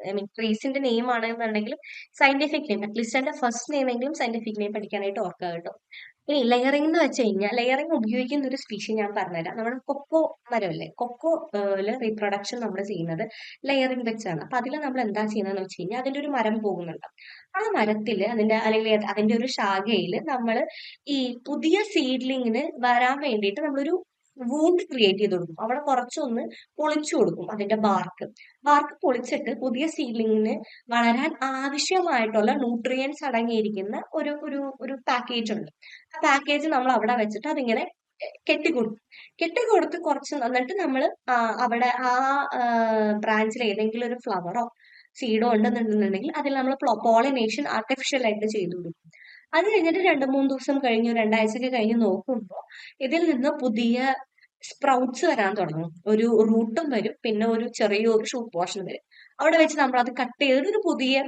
ഐ മീൻ ട്രീസിന്റെ നെയിം ആണെന്നുണ്ടെങ്കിലും സയന്റിഫിക് നെയിം അറ്റ്ലീസ്റ്റ് എന്റെ ഫസ്റ്റ് നെയിം എങ്കിലും സയന്റിഫിക് നെയിം പഠിക്കാനായിട്ട് ഓർക്കുക കേട്ടോ. ഇനി ലെയറിംഗ് എന്ന് വെച്ച് കഴിഞ്ഞാൽ ലെയറിംഗ് ഉപയോഗിക്കുന്ന ഒരു സ്പീഷി ഞാൻ പറഞ്ഞുതരാം. നമ്മുടെ കൊക്കോ മരമല്ലേ, കൊക്കോയില് റീപ്രൊഡക്ഷൻ നമ്മൾ ചെയ്യുന്നത് ലെയറിംഗ് വെച്ചാണ്. അപ്പൊ അതിൽ നമ്മൾ എന്താ ചെയ്യുന്നതെന്ന് വെച്ച് കഴിഞ്ഞാൽ അതിന്റെ ഒരു മരം പോകുന്നുണ്ട്. ആ മരത്തില് അല്ലെങ്കിൽ അതിന്റെ ഒരു ശാഖയില് നമ്മൾ ഈ പുതിയ സീഡ്ലിങ്ങിന് വരാൻ വേണ്ടിയിട്ട് നമ്മളൊരു വൂണ്ട് ക്രിയേറ്റ് ചെയ്ത് കൊടുക്കും. അവിടെ കുറച്ചൊന്ന് പൊളിച്ചു കൊടുക്കും അതിന്റെ ബാർക്ക് പൊളിച്ചിട്ട് പുതിയ സീഡ്ലിങ്ങിന് വളരാൻ ആവശ്യമായിട്ടുള്ള ന്യൂട്രിയൻസ് അടങ്ങിയിരിക്കുന്ന ഒരു ഒരു ഒരു പാക്കേജ് ഉണ്ട്. ആ പാക്കേജ് നമ്മൾ അവിടെ വെച്ചിട്ട് അതിങ്ങനെ കെട്ടിക്കൊടുത്ത് കുറച്ച് എന്നിട്ട് നമ്മൾ അവിടെ ആ ബ്രാഞ്ചിൽ ഏതെങ്കിലും ഒരു ഫ്ലവറോ സീഡോ ഉണ്ടെന്നുണ്ടെന്നുണ്ടെങ്കിൽ അതിൽ നമ്മൾ പോളിനേഷൻ ആർട്ടിഫിഷ്യൽ ആയിട്ട് ചെയ്തു കൊടുക്കും. അത് കഴിഞ്ഞിട്ട് 2-3 ദിവസം കഴിഞ്ഞു, 2 ആഴ്ചയൊക്കെ കഴിഞ്ഞ് നോക്കുമ്പോൾ ഇതിൽ നിന്ന് പുതിയ സ്പ്രൗട്ട്സ് വരാൻ തുടങ്ങും. ഒരു റൂട്ടും വരും, പിന്നെ ഒരു ചെറിയൊരു ഷൂട്ട് പോർഷൻ വരും. അവിടെ വെച്ച് നമ്മൾ അത് കട്ട് ചെയ്തിട്ട് ഒരു പുതിയ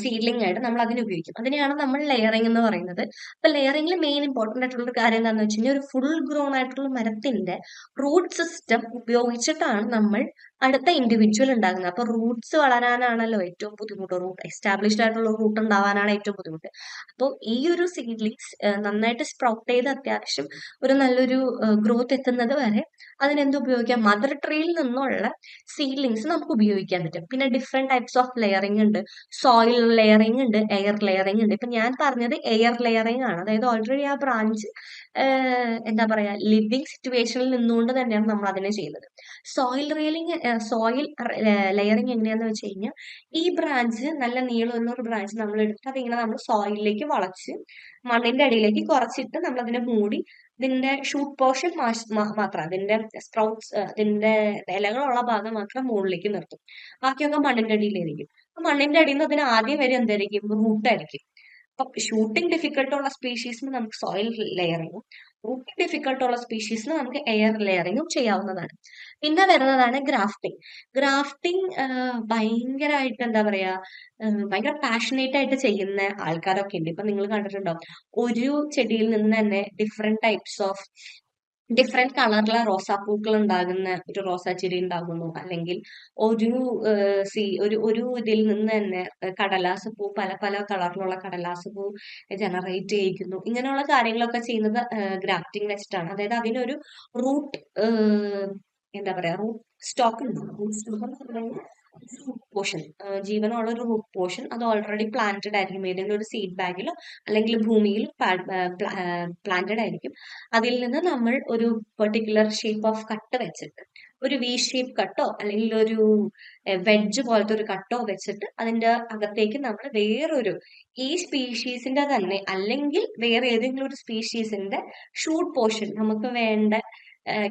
സീഡ്ലിംഗ് ആയിട്ട് നമ്മൾ അതിനെ ഉപയോഗിക്കും. അതിനെയാണ് നമ്മൾ ലെയറിംഗ് എന്ന് പറയുന്നത്. അപ്പൊ ലെയറിംഗിൽ മെയിൻ ഇമ്പോർട്ടന്റ് ആയിട്ടുള്ള ഒരു കാര്യം എന്താണെന്ന് വെച്ച് കഴിഞ്ഞാൽ ഒരു ഫുൾ ഗ്രോൺ ആയിട്ടുള്ള മരത്തിന്റെ റൂട്ട് സിസ്റ്റം ഉപയോഗിച്ചിട്ടാണ് നമ്മൾ അടുത്ത ഇൻഡിവിജ്വൽ ഉണ്ടാകുന്നത്. അപ്പൊ റൂട്ട്സ് വളരാനാണല്ലോ ഏറ്റവും ബുദ്ധിമുട്ട്, റൂട്ട് എസ്റ്റാബ്ലിഷ്ഡ് ആയിട്ടുള്ള റൂട്ട് ഉണ്ടാവാനാണ് ഏറ്റവും ബുദ്ധിമുട്ട്. അപ്പോൾ ഈ ഒരു സീഡ്ലിങ്സ് നന്നായിട്ട് സ്പ്രൗട്ട് ചെയ്ത് അത്യാവശ്യം ഒരു നല്ലൊരു ഗ്രോത്ത് എത്തുന്നത് വരെ അതിനെന്ത് ഉപയോഗിക്കാം, മദർ ട്രീയിൽ നിന്നുള്ള സീഡ്ലിങ്സ് നമുക്ക് ഉപയോഗിക്കാൻ പറ്റും. പിന്നെ ഡിഫറെന്റ് ടൈപ്സ് ഓഫ് ലെയറിംഗ് ഉണ്ട്. സോയിൽ ലെയറിംഗ് ഉണ്ട്, എയർ ലെയറിംഗ് ഉണ്ട്. ഇപ്പൊ ഞാൻ പറഞ്ഞത് എയർ ലെയറിംഗ് ആണ്. അതായത് ഓൾറെഡി ആ ബ്രാഞ്ച് എന്താ പറയാ ലിവിങ് സിറ്റുവേഷനിൽ നിന്നുകൊണ്ട് തന്നെയാണ് നമ്മൾ അതിനെ ചെയ്യുന്നത്. സോയിൽ ലെയറിംഗ് എങ്ങനെയാന്ന് വെച്ച് കഴിഞ്ഞാൽ ഈ ബ്രാഞ്ച് നല്ല നീളമുള്ള ഒരു ബ്രാഞ്ച് നമ്മൾ എടുത്തിട്ട് അതിങ്ങനെ നമ്മൾ സോയിലിലേക്ക് വളച്ച് മണ്ണിന്റെ അടിയിലേക്ക് കുറച്ചിട്ട് നമ്മൾ അതിനെ മൂടി ഇതിന്റെ ഷൂട്ട് പോർഷൻ മാത്രം, അതിന്റെ സ്പ്രൗട്ട്സ്, അതിന്റെ ഇലകളുള്ള ഭാഗം മാത്രം മുകളിലേക്ക് നിർത്തും. ബാക്കിയൊക്കെ മണ്ണിന്റെ അടിയിലായിരിക്കും. മണ്ണിന്റെ അടിയിൽ നിന്ന് അതിന് ആദ്യം വരെ എന്തായിരിക്കും, റൂട്ടായിരിക്കും. അപ്പൊ ഷൂട്ടിംഗ് ഡിഫിക്കൽട്ട് ഉള്ള സ്പീഷീസിന് നമുക്ക് സോയിൽ ലെയറിങ്ങും റൂട്ടിംഗ് ഡിഫിക്കൽട്ട് ഉള്ള സ്പീഷീസിന് നമുക്ക് എയർ ലെയറിങ്ങും ചെയ്യാവുന്നതാണ്. പിന്നെ വരുന്നതാണ് ഗ്രാഫ്റ്റിംഗ്. ഗ്രാഫ്റ്റിംഗ് ഭയങ്കരമായിട്ട് എന്താ പറയാ ഭയങ്കര പാഷനേറ്റ് ആയിട്ട് ചെയ്യുന്ന ആൾക്കാരൊക്കെ ഉണ്ട്. ഇപ്പൊ നിങ്ങൾ കണ്ടിട്ടുണ്ടാവും, ഒരു ചെടിയിൽ നിന്ന് തന്നെ ഡിഫറെന്റ് കളറിലെ റോസാപ്പൂക്കൾ ഉണ്ടാകുന്ന ഒരു റോസാ ചെടി ഉണ്ടാകുന്നു, അല്ലെങ്കിൽ ഒരു ഒരു ഇതിൽ നിന്ന് തന്നെ കടലാസ് പൂ, പല പല കളറിലുള്ള കടലാസ് പൂ ജനറേറ്റ് ചെയ്യിക്കുന്നു. ഇങ്ങനെയുള്ള കാര്യങ്ങളൊക്കെ ചെയ്യുന്നത് ഗ്രാഫ്റ്റിംഗ് വെച്ചിട്ടാണ്. അതായത് അതിനൊരു റൂട്ട് എന്താ പറയാ റൂട്ട് സ്റ്റോക്ക് ഉണ്ടാവും. റൂട്ട് സ്റ്റോക്ക് എന്ന് പറഞ്ഞാൽ റൂട്ട് പോർഷൻ, ജീവനുള്ള ഒരു റൂട്ട് പോർഷൻ അത് ഓൾറെഡി പ്ലാന്റഡ് ആയിരിക്കും. ഏതെങ്കിലും ഒരു സീഡ് ബാഗിലോ അല്ലെങ്കിൽ ഭൂമിയിൽ പ്ലാന്റഡ് ആയിരിക്കും. അതിൽ നിന്ന് നമ്മൾ ഒരു പെർട്ടിക്കുലർ ഷേപ്പ് ഓഫ് കട്ട് വെച്ചിട്ട് ഒരു വി ഷേപ്പ് കട്ടോ അല്ലെങ്കിൽ ഒരു വെഡ്ജ് പോലത്തെ ഒരു കട്ടോ വെച്ചിട്ട് അതിന്റെ അകത്തേക്ക് നമ്മൾ വേറൊരു ഈ സ്പീഷീസിന്റെ തന്നെ അല്ലെങ്കിൽ വേറെ ഏതെങ്കിലും ഒരു സ്പീഷീസിന്റെ ഷൂട്ട് പോർഷൻ, നമുക്ക് വേണ്ട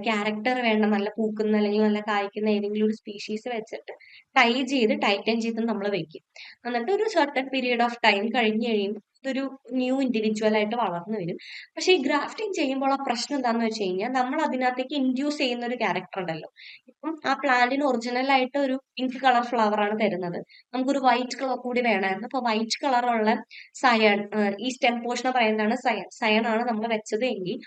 ക്യാരക്ടർ വേണ്ട നല്ല പൂക്കുന്ന അല്ലെങ്കിൽ നല്ല കായ്ക്കുന്ന ഏതെങ്കിലും ഒരു സ്പീഷീസ് വെച്ചിട്ട് ടൈറ്റൻ ചെയ്ത് നമ്മൾ വെക്കും. എന്നിട്ട് ഒരു സർട്ടൺ പീരീഡ് ഓഫ് ടൈം കഴിഞ്ഞ് കഴിയുമ്പോൾ ഇതൊരു ന്യൂ ഇൻഡിവിജ്വൽ ആയിട്ട് വളർന്നു വരും. പക്ഷെ ഈ ഗ്രാഫ്റ്റിംഗ് ചെയ്യുമ്പോൾ ആ പ്രശ്നം എന്താണെന്ന് വെച്ച് കഴിഞ്ഞാൽ നമ്മൾ അതിനകത്തേക്ക് ഇൻഡ്യൂസ് ചെയ്യുന്ന ഒരു ക്യാരക്ടർ ഉണ്ടല്ലോ. ആ പ്ലാന്റിന് ഒറിജിനൽ ആയിട്ട് ഒരു പിങ്ക് കളർ ഫ്ലവർ ആണ് തരുന്നത്. നമുക്കൊരു വൈറ്റ് കളർ കൂടി വേണമായിരുന്നു. അപ്പൊ വൈറ്റ് കളറുള്ള സയൺ, ഈ സ്റ്റെം പോർഷൻ പറയുന്നതാണ് സയൺ. സയൺ ആണ് നമ്മൾ വെച്ചത് എങ്കിൽ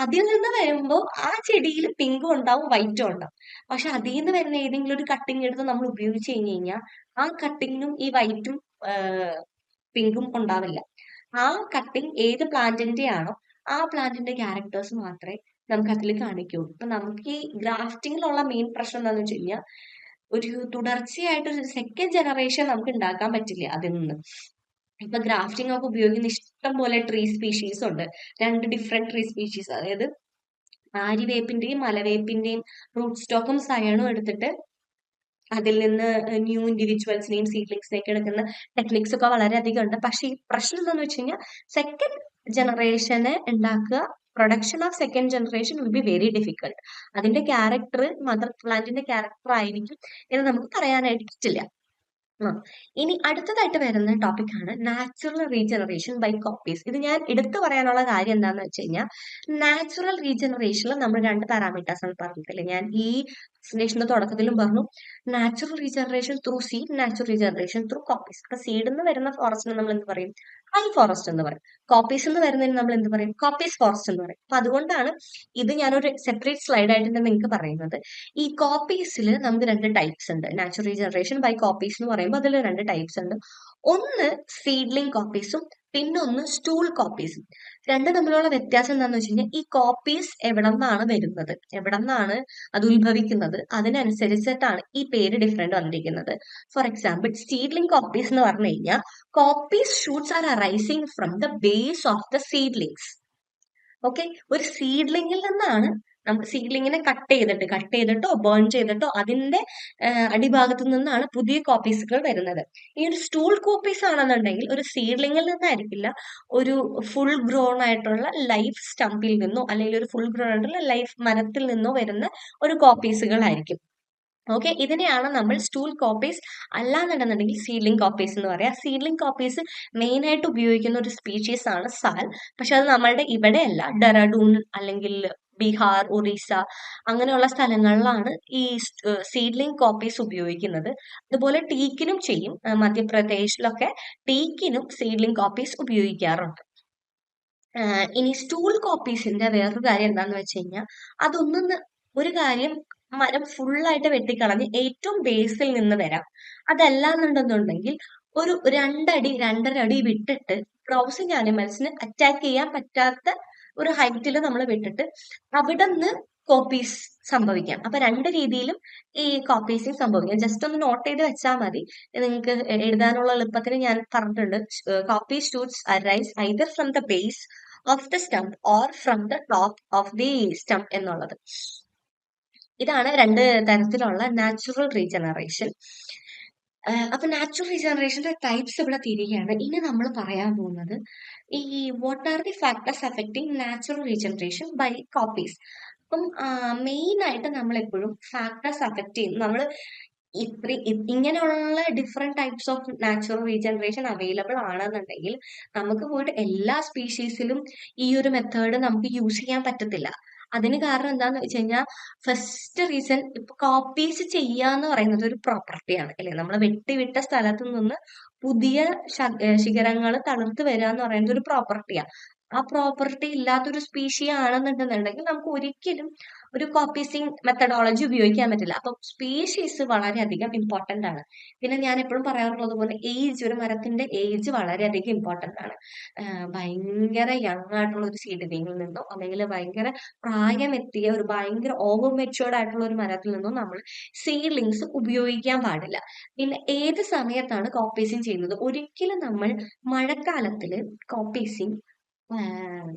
അതിൽ നിന്ന് വരുമ്പോൾ ആ ചെടിയിൽ പിങ്കും ഉണ്ടാവും വൈറ്റും ഉണ്ടാവും. പക്ഷെ അതിൽ നിന്ന് വരുന്ന ഏതെങ്കിലും ഒരു കട്ടിങ് എടുത്ത് നമ്മൾ ഉപയോഗിച്ച് കഴിഞ്ഞ് കഴിഞ്ഞാൽ ആ കട്ടിങ്ങിനും ഈ വൈറ്റും പിങ്കും ഉണ്ടാവില്ല. ആ കട്ടിങ് ഏത് പ്ലാന്റിന്റെ ആണോ ആ പ്ലാന്റിന്റെ ക്യാരക്ടേഴ്സ് മാത്രമേ നമുക്ക് അതിൽ കാണിക്കുള്ളൂ. അപ്പൊ നമുക്ക് ഈ ഗ്രാഫ്റ്റിങ്ങിലുള്ള മെയിൻ പ്രശ്നം എന്താണെന്ന് വെച്ച് കഴിഞ്ഞാൽ ഒരു തുടർച്ചയായിട്ട് ഒരു സെക്കൻഡ് ജനറേഷൻ നമുക്ക് ഉണ്ടാക്കാൻ പറ്റില്ല അതിൽ നിന്ന്. ഇപ്പൊ ഗ്രാഫ്റ്റിംഗ് ഒക്കെ ഉപയോഗിക്കുന്ന ഇഷ്ടം പോലെ ട്രീ സ്പീഷീസ് ഉണ്ട്. രണ്ട് ഡിഫറെന്റ് ട്രീ സ്പീഷീസ്, അതായത് ആര്യവേപ്പിന്റെയും മലവേപ്പിന്റെയും റൂട്ട് സ്റ്റോക്കും സയണും എടുത്തിട്ട് അതിൽ നിന്ന് ന്യൂ ഇൻഡിവിജ്വൽസിനെയും സീഡ്ലിങ്സിനെയൊക്കെ എടുക്കുന്ന ടെക്നിക്സ് ഒക്കെ വളരെയധികം ഉണ്ട്. പക്ഷെ ഈ പ്രശ്നം എന്താണെന്ന് വെച്ച് കഴിഞ്ഞാൽ സെക്കൻഡ് ജനറേഷനെ ഉണ്ടാക്കുക, production of second generation will be very difficult. അതിന്റെ ക്യാരക്ടർ മദർ പ്ലാന്റിന്റെ ക്യാരക്ടർ ആയിരിക്കും എന്ന് നമുക്ക് പറയാനായിട്ട് പറ്റില്ല. ആ ഇനി അടുത്തതായിട്ട് വരുന്ന ടോപ്പിക് ആണ് നാച്ചുറൽ റീജനറേഷൻ ബൈ കോപ്പീസ്. ഇത് ഞാൻ എടുത്തു പറയാനുള്ള കാര്യം എന്താണെന്ന് വെച്ച് കഴിഞ്ഞാൽ നാച്ചുറൽ റീജനറേഷനിൽ നമ്മൾ രണ്ട് പാരാമീറ്റേഴ്സ് ആണ് പറഞ്ഞിട്ടില്ലേ. ഞാൻ ഈ പ്രസന്റേഷന്റെ തുടക്കത്തിലും പറഞ്ഞു, natural regeneration through seed, natural regeneration through copies. അപ്പൊ സീഡിൽ നിന്ന് വരുന്ന ഫോറസ്റ്റിന് നമ്മൾ എന്ത് പറയും? ഹൈ ഫോറസ്റ്റ് എന്ന് പറയും. കോപ്പീസിൽ നിന്ന് വരുന്നതിന് നമ്മൾ എന്ത് പറയും? കോപ്പീസ് ഫോറസ്റ്റ് എന്ന് പറയും. അപ്പൊ അതുകൊണ്ടാണ് ഇത് ഞാനൊരു സെപ്പറേറ്റ് സ്ലൈഡ് ആയിട്ട് നിങ്ങൾക്ക് പറയുന്നത്. ഈ കോപ്പീസിൽ നമുക്ക് രണ്ട് ടൈപ്സ് ഉണ്ട്. നാച്ചുറൽ റീജനറേഷൻ ബൈ കോപ്പീസ് എന്ന് പറയുമ്പോൾ അതിൽ രണ്ട് ടൈപ്സ് ഉണ്ട്. ഒന്ന് സീഡ്ലിംഗ് കോപ്പീസും പിന്നെ ഒന്ന് സ്റ്റൂൾ കോപ്പീസും. രണ്ടും തമ്മിലുള്ള വ്യത്യാസം എന്താണെന്ന് വെച്ച് കഴിഞ്ഞാൽ ഈ കോപ്പീസ് എവിടെ നിന്നാണ് വരുന്നത്, എവിടെ നിന്നാണ് അത് ഉത്ഭവിക്കുന്നത്, അതിനനുസരിച്ചിട്ടാണ് ഈ പേര് ഡിഫറെന്റ് വന്നിരിക്കുന്നത്. ഫോർ എക്സാമ്പിൾ സീഡ്ലിംഗ് കോപ്പീസ് എന്ന് പറഞ്ഞു കഴിഞ്ഞാൽ coppice shoots are arising from the base of the seedlings. Okay, ഒരു സീഡ്ലിങ്ങിൽ നിന്നാണ് നമ്മൾ സീഡ്ലിങ്ങിനെ കട്ട് ചെയ്തിട്ടോ ബേൺ ചെയ്തിട്ടോ അതിന്റെ അടിഭാഗത്തു നിന്നാണ് പുതിയ കോപ്പീസുകൾ വരുന്നത്. ഈ ഒരു സ്റ്റൂൾ കോപ്പീസ് ആണെന്നുണ്ടെങ്കിൽ ഒരു സീഡ്ലിങ്ങിൽ നിന്നായിരിക്കില്ല, ഒരു ഫുൾ ഗ്രോൺ ആയിട്ടുള്ള ലൈഫ് സ്റ്റമ്പിൽ നിന്നോ അല്ലെങ്കിൽ ഒരു ഫുൾ ഗ്രോൺ ആയിട്ടുള്ള ലൈഫ് മരത്തിൽ നിന്നോ വരുന്ന ഒരു കോപ്പീസുകളായിരിക്കും. ഓക്കെ, ഇതിനെയാണ് നമ്മൾ സ്റ്റൂൾ കോപ്പീസ് അല്ലാന്നുണ്ടെന്നുണ്ടെങ്കിൽ സീഡ്ലിംഗ് കോപ്പീസ് എന്ന് പറയാം. സീഡ്ലിംഗ് കോപ്പീസ് മെയിൻ ആയിട്ട് ഉപയോഗിക്കുന്ന ഒരു സ്പീഷീസ് ആണ് സാൽ. പക്ഷെ അത് നമ്മളുടെ ഇവിടെയല്ല, ഡെറാഡൂൺ അല്ലെങ്കിൽ ബീഹാർ, ഒറീസ അങ്ങനെയുള്ള സ്ഥലങ്ങളിലാണ് ഈ സീഡ്ലിംഗ് കോപ്പീസ് ഉപയോഗിക്കുന്നത്. അതുപോലെ ടീക്കിനും ചെയ്യും. മധ്യപ്രദേശിലൊക്കെ ടീക്കിനും സീഡ്ലിംഗ് കോപ്പീസ് ഉപയോഗിക്കാറുണ്ട്. ഇനി സ്റ്റൂൾ കോപ്പീസിന്റെ വേറൊരു കാര്യം എന്താന്ന് വെച്ച് കഴിഞ്ഞാൽ അതൊന്നും ഒരു കാര്യം മരം ഫുള്ളായിട്ട് വെട്ടിക്കളഞ്ഞ് ഏറ്റവും ബേസിൽ നിന്ന് വരാം. അതല്ലാന്നുണ്ടെന്നുണ്ടെങ്കിൽ ഒരു 2 അടി 2.5 അടി വിട്ടിട്ട് ക്രോസിംഗ് ആനിമൽസിന് അറ്റാക്ക് ചെയ്യാൻ പറ്റാത്ത ഒരു ഹൈറ്റിൽ നമ്മൾ വിട്ടിട്ട് അവിടെ നിന്ന് കോപ്പീസ് സംഭവിക്കാം. അപ്പൊ രണ്ട് രീതിയിലും ഈ കോപ്പീസിങ് സംഭവിക്കാം. ജസ്റ്റ് ഒന്ന് നോട്ട് ചെയ്ത് വെച്ചാൽ മതി. നിങ്ങൾക്ക് എഴുതാനുള്ള എളുപ്പത്തിന് ഞാൻ പറഞ്ഞിട്ടുണ്ട്. Coppice shoots arise either from the base of the stump or from the top of the stump എന്നുള്ളത്. ഇതാണ് രണ്ട് തരത്തിലുള്ള നാച്ചുറൽ റീജനറേഷൻ. അപ്പൊ നാച്ചുറൽ റീജനറേഷന്റെ ടൈപ്സ് ഇവിടെ തിരികെയാണ്. ഇനി നമ്മൾ പറയാൻ പോകുന്നത് ഈ what are the factors affecting natural regeneration by coppice. അപ്പം മെയിൻ ആയിട്ട് നമ്മൾ എപ്പോഴും ഫാക്ടേഴ്സ് അഫക്ട് ചെയ്യും. നമ്മൾ ഇങ്ങനെയുള്ള different types of natural regeneration available ആണെന്നുണ്ടെങ്കിൽ നമുക്ക് പോയിട്ട് എല്ലാ സ്പീഷീസിലും ഈ ഒരു മെത്തേഡ് നമുക്ക് യൂസ് ചെയ്യാൻ പറ്റത്തില്ല. അതിന് കാരണം എന്താന്ന് വെച്ച് കഴിഞ്ഞാൽ ഫസ്റ്റ് റീസൺ, ഇപ്പൊ കോപ്പീസ് ചെയ്യാന്ന് പറയുന്നത് ഒരു പ്രോപ്പർട്ടിയാണ് അല്ലെ. നമ്മൾ വെട്ടിവിട്ട സ്ഥലത്ത് നിന്ന് പുതിയ ശിഖരങ്ങൾ തളിർത്ത് വരിക എന്ന് പറയുന്നത് ഒരു പ്രോപ്പർട്ടിയാണ്. ആ പ്രോപ്പർട്ടി ഇല്ലാത്തൊരു സ്പീഷി ആണെന്നുണ്ടെന്നുണ്ടെങ്കിൽ നമുക്ക് ഒരിക്കലും ഒരു കോപ്പീസിങ് മെത്തഡോളജി ഉപയോഗിക്കാൻ പറ്റില്ല. അപ്പൊ സ്പീഷീസ് വളരെയധികം ഇമ്പോർട്ടന്റ് ആണ്. പിന്നെ ഞാൻ എപ്പോഴും പറയാറുള്ളത് പോലെ ഏജ്, ഒരു മരത്തിന്റെ ഏജ് വളരെയധികം ഇമ്പോർട്ടന്റ് ആണ്. ഭയങ്കര യങ് ആയിട്ടുള്ള ഒരു സീഡ്ലിങ്ങിൽ നിന്നോ അല്ലെങ്കിൽ ഭയങ്കര പ്രായമെത്തിയ ഒരു ഭയങ്കര ഓവർ മെച്ചുവേർഡ് ആയിട്ടുള്ള ഒരു മരത്തിൽ നിന്നോ നമ്മൾ സീഡ്ലിങ്സ് ഉപയോഗിക്കാൻ പാടില്ല. പിന്നെ ഏത് സമയത്താണ് കോപ്പീസിങ് ചെയ്യുന്നത്? ഒരിക്കലും നമ്മൾ മഴക്കാലത്തില് കോപ്പീസിങ്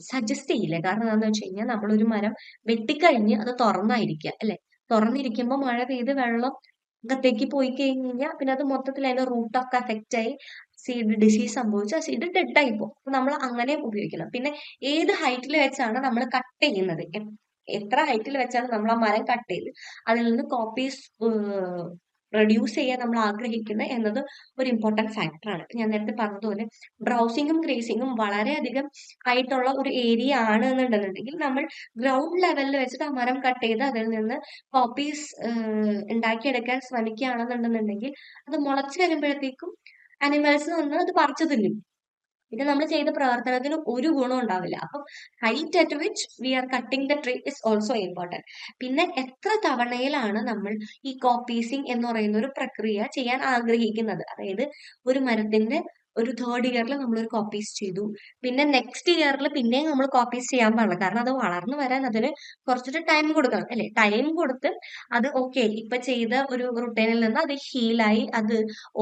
സജസ്റ്റ് ചെയ്യില്ല. കാരണം എന്താണെന്ന് വെച്ച് കഴിഞ്ഞാൽ നമ്മളൊരു മരം വെട്ടിക്കഴിഞ്ഞ് അത് തുറന്നായിരിക്കുക അല്ലെ. തുറന്നിരിക്കുമ്പോൾ മഴ പെയ്ത് വെള്ളം അകത്തേക്ക് പോയി കഴിഞ്ഞാൽ പിന്നെ അത് മൊത്തത്തിൽ അതിന്റെ റൂട്ടൊക്കെ അഫക്റ്റ് ആയി സീഡ് ഡിസീസ് സംഭവിച്ച് ആ സീഡ് ഡെഡ് ആയി പോകും. അപ്പൊ നമ്മൾ അങ്ങനെ ഉപയോഗിക്കണം. പിന്നെ ഏത് ഹൈറ്റിൽ വെച്ചാണ് നമ്മൾ കട്ട് ചെയ്യുന്നത്, എത്ര ഹൈറ്റിൽ വെച്ചാണ് നമ്മൾ ആ മരം കട്ട് ചെയ്ത് അതിൽ നിന്ന് കോപ്പീസ് റെഡ്യൂസ് ചെയ്യാൻ നമ്മൾ ആഗ്രഹിക്കുന്നത് എന്നത് ഒരു ഇമ്പോർട്ടന്റ് ഫാക്ടറാണ്. ഞാൻ നേരത്തെ പറഞ്ഞതുപോലെ ബ്രൗസിങ്ങും ഗ്രേസിങ്ങും വളരെയധികം ആയിട്ടുള്ള ഒരു ഏരിയ ആണ് എന്നുണ്ടെന്നുണ്ടെങ്കിൽ നമ്മൾ ഗ്രൗണ്ട് ലെവലിൽ വെച്ചിട്ട് ആ മരം കട്ട് ചെയ്ത് അതിൽ നിന്ന് കോപ്പീസ് ഉണ്ടാക്കിയെടുക്കാൻ ശ്രമിക്കുകയാണെന്നുണ്ടെന്നുണ്ടെങ്കിൽ അത് മുളച്ചു വരുമ്പോഴത്തേക്കും അനിമൽസ് വന്ന് അത് പറിച്ചു തിന്നും. ഇത് നമ്മൾ ചെയ്ത പ്രവർത്തനത്തിന് ഒരു ഗുണം ഉണ്ടാവില്ല. അപ്പം height at which we are cutting the tree is also important. പിന്നെ എത്ര തവണയിലാണ് നമ്മൾ ഈ കോപ്പീസിങ് എന്ന് പറയുന്ന ഒരു പ്രക്രിയ ചെയ്യാൻ ആഗ്രഹിക്കുന്നത്. അതായത് ഒരു മരത്തിന്റെ ഒരു തേർഡ് ഇയറിൽ നമ്മളൊരു കോപ്പീസ് ചെയ്തു, പിന്നെ നെക്സ്റ്റ് ഇയറിൽ പിന്നെയും നമ്മൾ കോപ്പീസ് ചെയ്യാൻ പാടില്ല. കാരണം അത് വളർന്നു വരാൻ അതിന് കുറച്ചൊരു ടൈം കൊടുക്കണം അല്ലെ. ടൈം കൊടുത്ത് അത് ഓക്കെ ഇപ്പൊ ചെയ്ത ഒരു റുട്ടീനിൽ നിന്ന് അത് ഹീലായി, അത്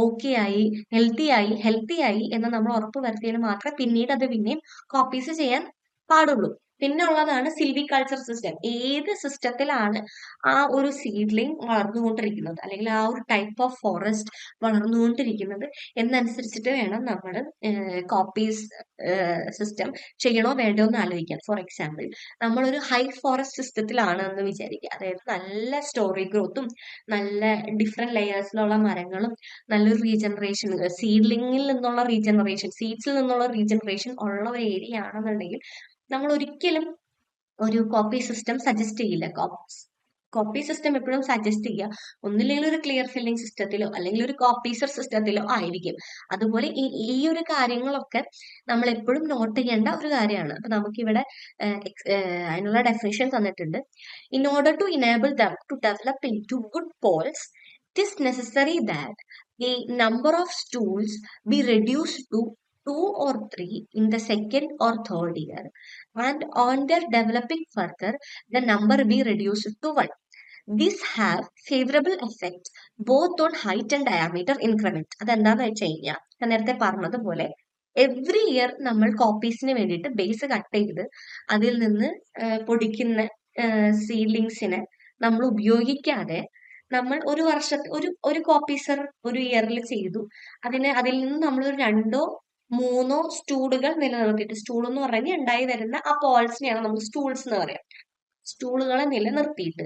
ഓക്കെ ആയി, ഹെൽത്തി ആയി എന്ന് നമ്മൾ ഉറപ്പ് വരുത്തിയതിന് മാത്രമേ പിന്നീട് അത് പിന്നെയും കോപ്പീസ് ചെയ്യാൻ പാടുള്ളൂ. പിന്നെ ഉള്ളതാണ് സിൽവികൾച്ചർ സിസ്റ്റം. ഏത് സിസ്റ്റത്തിലാണ് ആ ഒരു സീഡ്ലിംഗ് വളർന്നുകൊണ്ടിരിക്കുന്നത്, അല്ലെങ്കിൽ ആ ഒരു ടൈപ്പ് ഓഫ് ഫോറസ്റ്റ് വളർന്നുകൊണ്ടിരിക്കുന്നത് എന്നനുസരിച്ചിട്ട് വേണം നമ്മൾ കോപ്പീസ് സിസ്റ്റം ചെയ്യണോ വേണ്ടോ എന്ന് ആലോചിക്കാൻ. ഫോർ എക്സാമ്പിൾ, നമ്മളൊരു ഹൈ ഫോറസ്റ്റ് സിസ്റ്റത്തിലാണ് എന്ന് വിചാരിക്കുക. അതായത് നല്ല സ്റ്റോറി ഗ്രോത്തും നല്ല ഡിഫറെന്റ് ലെയേഴ്സിലുള്ള മരങ്ങളും നല്ലൊരു റീജനറേഷൻ, സീഡ്ലിങ്ങിൽ നിന്നുള്ള റീജനറേഷൻ, സീഡ്സിൽ നിന്നുള്ള റീജനറേഷൻ ഉള്ള ഒരു ഏരിയ ആണെന്നുണ്ടെങ്കിൽ നമ്മൾ ഒരിക്കലും ഒരു കോപ്പി സിസ്റ്റം സജസ്റ്റ് ചെയ്യില്ല. കോപ്പി സിസ്റ്റം എപ്പോഴും സജസ്റ്റ് ചെയ്യുക ഒന്നില്ലെങ്കിൽ ഒരു ക്ലിയർ ഫില്ലിംഗ് സിസ്റ്റത്തിലോ അല്ലെങ്കിൽ ഒരു കോപ്പീസർ സിസ്റ്റത്തിലോ ആയിരിക്കും. അതുപോലെ ഈ ഒരു കാര്യങ്ങളൊക്കെ നമ്മൾ എപ്പോഴും നോട്ട് ചെയ്യേണ്ട ഒരു കാര്യമാണ്. അപ്പൊ നമുക്കിവിടെ അതിനുള്ള ഡെഫിനിഷൻ തന്നിട്ടുണ്ട്. In order to enable them to develop into good poles, it is necessary that the number of stools be reduced to 2 or 3 in the second or third year, and on their developing further, the number be reduced to 1. These have favorable effect both on height and diameter increment. അതെന്താന്ന് വെച്ച് കഴിഞ്ഞാൽ ഞാൻ നേരത്തെ പറഞ്ഞതുപോലെ every year നമ്മൾ കോപ്പീസിന് വേണ്ടിയിട്ട് base cut ചെയ്ത് അതിൽ നിന്ന് പൊടിക്കുന്ന സീഡ്ലിങ്സിനെ നമ്മൾ ഉപയോഗിക്കാതെ നമ്മൾ ഒരു വർഷത്തെ ഒരു കോപ്പീസർ ഒരു ഇയറിൽ ചെയ്തു, അതിൽ നിന്ന് നമ്മൾ ഒരു 2 or 3 സ്റ്റൂളുകൾ നിലനിർത്തിയിട്ട്, സ്റ്റൂൾ എന്ന് പറഞ്ഞാൽ ഉണ്ടായി വരുന്ന ആ പോൾസിനെയാണ് നമ്മൾ സ്റ്റൂൾസ് എന്ന് പറയാം. സ്റ്റൂളുകളെ നിലനിർത്തിയിട്ട്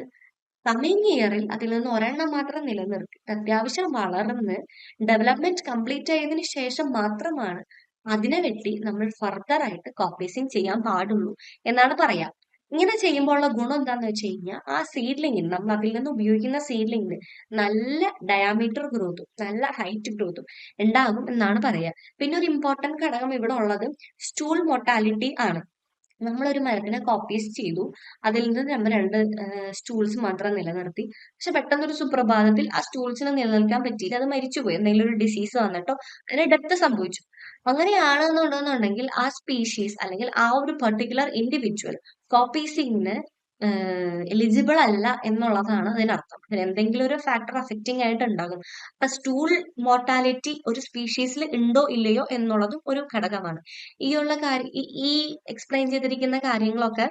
കമ്മിങ് ഇയറിൽ അതിൽ നിന്ന് ഒരെണ്ണം മാത്രം നിലനിർത്തി അത്യാവശ്യം വളർന്ന് ഡെവലപ്മെന്റ് കംപ്ലീറ്റ് ചെയ്തതിന് ശേഷം മാത്രമാണ് അതിനെ വെട്ടി നമ്മൾ ഫർദർ ആയിട്ട് കോപ്പീസിങ് ചെയ്യാൻ പാടുള്ളൂ എന്നാണ് പറയാം. ഇങ്ങനെ ചെയ്യുമ്പോൾ ഉള്ള ഗുണം എന്താന്ന് വെച്ച് കഴിഞ്ഞാൽ ആ സീഡ്ലിങ്ങിന്, നമ്മൾ അതിൽ നിന്ന് ഉപയോഗിക്കുന്ന സീഡ്ലിങ്ങിന് നല്ല ഡയാമീറ്റർ ഗ്രോത്തും നല്ല ഹൈറ്റ് ഗ്രോത്തും ഉണ്ടാകും എന്നാണ് പറയുക. പിന്നെ ഒരു ഇമ്പോർട്ടന്റ് ഘടകം ഇവിടെ ഉള്ളത് സ്റ്റൂൾ മൊർട്ടാലിറ്റി ആണ്. നമ്മളൊരു മരത്തിനെ കോപ്പീസ് ചെയ്തു, അതിൽ നിന്ന് നമ്മൾ 2 സ്റ്റൂൾസ് മാത്രം നിലനിർത്തി. പക്ഷെ പെട്ടെന്നൊരു സുപ്രഭാതത്തിൽ ആ സ്റ്റൂൾസിനെ നിലനിൽക്കാൻ പറ്റിയില്ല, അത് മരിച്ചുപോയി. എന്തെങ്കിലും ഒരു ഡിസീസ് വന്നിട്ടോ അതിന് ഡെത്ത് സംഭവിച്ചു. അങ്ങനെയാണെന്നുണ്ടെന്നുണ്ടെങ്കിൽ ആ സ്പീഷീസ് അല്ലെങ്കിൽ ആ ഒരു പെർട്ടിക്കുലർ ഇൻഡിവിജ്വൽ കോപ്പീസിങ്ങിന് എലിജിബിൾ അല്ല എന്നുള്ളതാണ് അതിനർത്ഥം. എന്തെങ്കിലും ഒരു ഫാക്ടർ അഫക്റ്റിംഗ് ആയിട്ട് ഉണ്ടാകും. അപ്പൊ സ്റ്റൂൾ മോർട്ടാലിറ്റി ഒരു സ്പീഷീസിൽ ഉണ്ടോ ഇല്ലയോ എന്നുള്ളതും ഒരു ഘടകമാണ്. ഈ എക്സ്പ്ലെയിൻ ചെയ്തിരിക്കുന്ന കാര്യങ്ങളൊക്കെ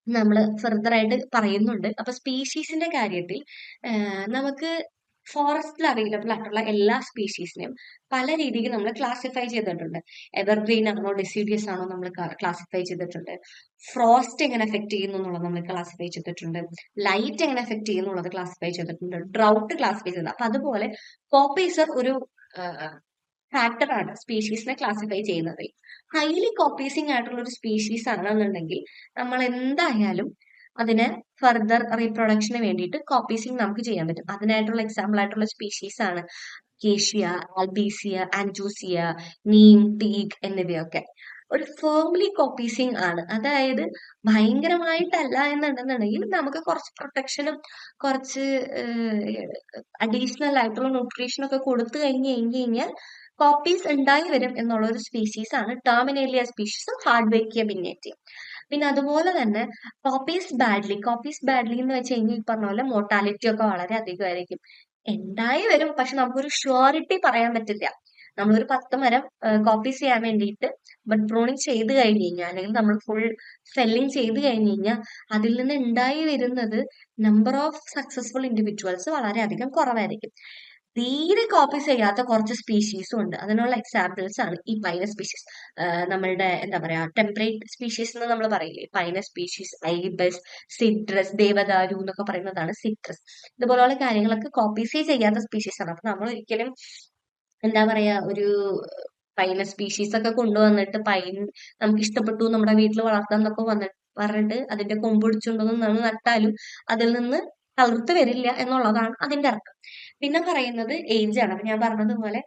നമ്മൾ ഫെർദർ ആയിട്ട് പറയുന്നുണ്ട്. അപ്പൊ സ്പീഷീസിന്റെ കാര്യത്തിൽ നമുക്ക് ഫോറസ്റ്റിൽ അവൈലബിൾ ആയിട്ടുള്ള എല്ലാ സ്പീഷീസിനെയും പല രീതിയിൽ നമ്മൾ ക്ലാസിഫൈ ചെയ്തിട്ടുണ്ട്. എവർഗ്രീൻ ആണോ ഡെസിഡിയസ് ആണോ നമ്മൾ ക്ലാസിഫൈ ചെയ്തിട്ടുണ്ട്. ഫ്രോസ്റ്റ് എങ്ങനെ എഫക്ട് ചെയ്യുന്നു എന്നുള്ളത് നമ്മൾ ക്ലാസിഫൈ ചെയ്തിട്ടുണ്ട്. ലൈറ്റ് എങ്ങനെ എഫക്ട് ചെയ്യുന്നു എന്നുള്ളത് ക്ലാസിഫൈ ചെയ്തിട്ടുണ്ട്. ഡ്രൗട്ട് ക്ലാസിഫൈ ചെയ്തിട്ടുണ്ട്. അപ്പൊ അതുപോലെ കോപ്പീസർ ഒരു ഫാക്ടറാണ് സ്പീഷീസിനെ ക്ലാസിഫൈ ചെയ്യുന്നത്. ഹൈലി കോപ്പീസിങ് ആയിട്ടുള്ള ഒരു സ്പീഷീസ് ആണെന്നുണ്ടെങ്കിൽ നമ്മൾ എന്തായാലും അതിനെ ഫർദർ റീപ്രൊഡക്ഷന് വേണ്ടിയിട്ട് കോപ്പീസിങ് നമുക്ക് ചെയ്യാൻ പറ്റും. അതിനായിട്ടുള്ള എക്സാമ്പിൾ ആയിട്ടുള്ള സ്പീഷീസ് ആണ് കേഷ്യ, ആൽബീസിയ, ആൻജൂസിയ, നീം, ടീഗ് എന്നിവയൊക്കെ. ഒരു ഫേംലി കോപ്പീസിങ് ആണ്. അതായത് ഭയങ്കരമായിട്ടല്ല എന്നുണ്ടെന്നുണ്ടെങ്കിൽ നമുക്ക് കുറച്ച് പ്രൊട്ടക്ഷനും കുറച്ച് അഡീഷണൽ ആയിട്ടുള്ള ന്യൂട്രീഷൻ ഒക്കെ കൊടുത്തു കഴിഞ്ഞാൽ കോപ്പീസ് ഉണ്ടായി വരും എന്നുള്ള ഒരു സ്പീഷീസ് ആണ് ടെർമിനേലിയ സ്പീഷീസും ഹാർഡ്വേക്കിയ പിന്നേറ്റിയും. പിന്നെ അതുപോലെ തന്നെ കോപ്പീസ് ബാഡ്ലി എന്ന് വെച്ച് കഴിഞ്ഞാൽ ഈ പറഞ്ഞ പോലെ മോർട്ടാലിറ്റി ഒക്കെ വളരെ അധികമായിരിക്കും. ഉണ്ടായി വരും, പക്ഷെ നമുക്കൊരു ഷ്യൂരിറ്റി പറയാൻ പറ്റില്ല. നമ്മളൊരു 10 മരം കോപ്പീസ് ചെയ്യാൻ വേണ്ടിയിട്ട് ബഡ് പ്രൂണിങ് ചെയ്ത് കഴിഞ്ഞ് കഴിഞ്ഞാൽ അല്ലെങ്കിൽ നമ്മൾ ഫുൾ ഫെല്ലിങ് ചെയ്ത് കഴിഞ്ഞ് കഴിഞ്ഞാൽ അതിൽ നിന്ന് ഉണ്ടായി വരുന്നത് നമ്പർ ഓഫ് സക്സസ്ഫുൾ ഇൻഡിവിജ്വൽസ് വളരെയധികം കുറവായിരിക്കും. തീരെ കോപ്പി ചെയ്യാത്ത കുറച്ച് സ്പീഷീസും ഉണ്ട്. അതിനുള്ള എക്സാമ്പിൾസ് ആണ് ഈ പൈനസ് സ്പീഷീസ്. നമ്മളുടെ എന്താ പറയാ ടെമ്പറേറ്റ് സ്പീഷീസ് എന്ന് നമ്മൾ പറയില്ലേ, പൈനസ് സ്പീഷീസ്, ഐബസ്, സിട്രസ്, ദേവദാരു എന്നൊക്കെ പറയുന്നതാണ് സിട്രസ്. ഇതുപോലുള്ള കാര്യങ്ങളൊക്കെ കോപ്പീസേ ചെയ്യാത്ത സ്പീഷീസ് ആണ്. അപ്പൊ നമ്മൾ ഒരിക്കലും എന്താ പറയാ ഒരു പൈനസ് സ്പീഷീസ് ഒക്കെ കൊണ്ടുവന്നിട്ട് പൈൻ നമുക്ക് ഇഷ്ടപ്പെട്ടു നമ്മുടെ വീട്ടിൽ വളർത്താം എന്നൊക്കെ പറഞ്ഞിട്ട് അതിന്റെ കൊമ്പ് പിടിച്ചുകൊണ്ടൊന്നും നമ്മൾ നട്ടാലും അതിൽ നിന്ന് തളിർത്ത് വരില്ല എന്നുള്ളതാണ് അതിന്റെ അർത്ഥം. പിന്നെ പറയുന്നത് ഏജ് ആണ്. അപ്പൊ ഞാൻ പറഞ്ഞതുപോലെ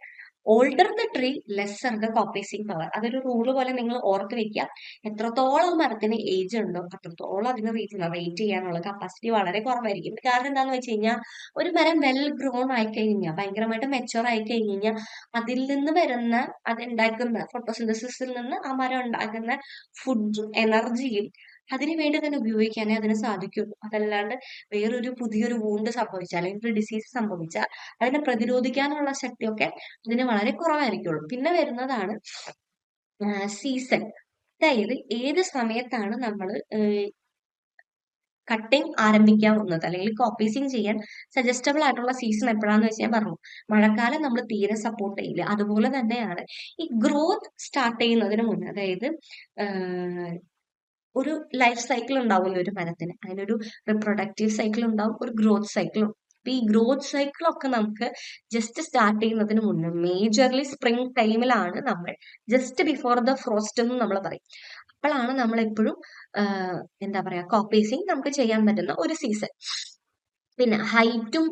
older the tree lesser the coppicing power. അതൊരു റൂള് പോലെ നിങ്ങൾ ഓർത്ത് വെക്കുക. എത്രത്തോളം മരത്തിന് ഏജ് ഉണ്ടോ അത്രത്തോളം അതിന് റീജനറേറ്റ് ചെയ്യാനുള്ള കപ്പാസിറ്റി വളരെ കുറവായിരിക്കും. കാരണം എന്താന്ന് വെച്ച് കഴിഞ്ഞാൽ ഒരു മരം വെൽ ഗ്രോൺ ആയി കഴിഞ്ഞാൽ, ഭയങ്കരമായിട്ട് മെച്ചുവർ ആയി കഴിഞ്ഞാൽ അതിൽ നിന്ന് വരുന്ന അതുണ്ടാക്കുന്ന ഫോട്ടോസിന്തസിസിൽ നിന്ന് ആ മരം ഉണ്ടാക്കുന്ന ഫുഡും എനർജിയും അതിനു വേണ്ടി തന്നെ ഉപയോഗിക്കാനേ അതിന് സാധിക്കുള്ളൂ. അതല്ലാണ്ട് വേറൊരു പുതിയൊരു വൂണ്ട് സംഭവിച്ചാൽ അല്ലെങ്കിൽ ഒരു ഡിസീസ് സംഭവിച്ചാൽ അതിനെ പ്രതിരോധിക്കാനുള്ള ശക്തിയൊക്കെ ഇതിന് വളരെ കുറവായിരിക്കുള്ളൂ. പിന്നെ വരുന്നതാണ് സീസൺ. അതായത് ഏത് സമയത്താണ് നമ്മൾ കട്ടിങ് ആരംഭിക്കാവുന്നത് അല്ലെങ്കിൽ കോപ്പീസിങ് ചെയ്യാൻ സജസ്റ്റബിൾ ആയിട്ടുള്ള സീസൺ എപ്പോഴാന്ന് വെച്ച് ഞാൻ പറഞ്ഞു. മഴക്കാലം നമ്മൾ തീരെ സപ്പോർട്ട് ചെയ്യില്ല. അതുപോലെ തന്നെയാണ് ഈ ഗ്രോത്ത് സ്റ്റാർട്ട് ചെയ്യുന്നതിന് മുന്നേ, അതായത് ഒരു ലൈഫ് സൈക്കിൾ ഉണ്ടാവുമല്ലോ ഒരു മരത്തിന്. അതിനൊരു റിപ്രൊഡക്റ്റീവ് സൈക്കിൾ ഉണ്ടാവും, ഒരു ഗ്രോത്ത് സൈക്കിൾ ഉണ്ടാവും. അപ്പൊ ഈ ഗ്രോത്ത് സൈക്കിൾ ഒക്കെ നമുക്ക് ജസ്റ്റ് സ്റ്റാർട്ട് ചെയ്യുന്നതിന് മുന്നേ മേജർലി സ്പ്രിംഗ് ടൈമിലാണ് നമ്മൾ ജസ്റ്റ് ബിഫോർ ദ ഫ്രോസ്റ്റ് എന്ന് നമ്മൾ പറയും. അപ്പോഴാണ് നമ്മൾ എപ്പോഴും എന്താ പറയാ കോപ്പീസിങ് നമുക്ക് ചെയ്യാൻ പറ്റുന്ന ഒരു സീസൺ. പിന്നെ ഹൈറ്റും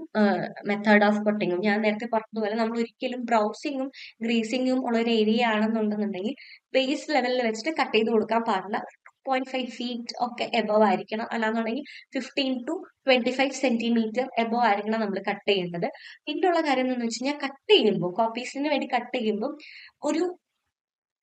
മെത്തേഡ് ഓഫ് കട്ടിങ്ങും ഞാൻ നേരത്തെ പറഞ്ഞതുപോലെ നമ്മൾ ഒരിക്കലും ബ്രൗസിങ്ങും ഗ്രീസിങ്ങും ഉള്ള ഒരു ഏരിയ ആണെന്നുണ്ടെന്നുണ്ടെങ്കിൽ ബേസ് ലെവലിൽ വെച്ചിട്ട് കട്ട് ചെയ്ത് കൊടുക്കാൻ പാടില്ല. 0.5 ഫീറ്റ് ഒക്കെ എബവ് ആയിരിക്കണം. അല്ലാന്നുണ്ടെങ്കിൽ 15 to 25 സെന്റിമീറ്റർ എബവ് ആയിരിക്കണം നമ്മൾ കട്ട് ചെയ്യേണ്ടത്. പിന്നെയുള്ള കാര്യം എന്ന് വെച്ച് കഴിഞ്ഞാൽ കട്ട് ചെയ്യുമ്പോൾ കോപ്പീസിന് വേണ്ടി കട്ട് ചെയ്യുമ്പോൾ ഒരു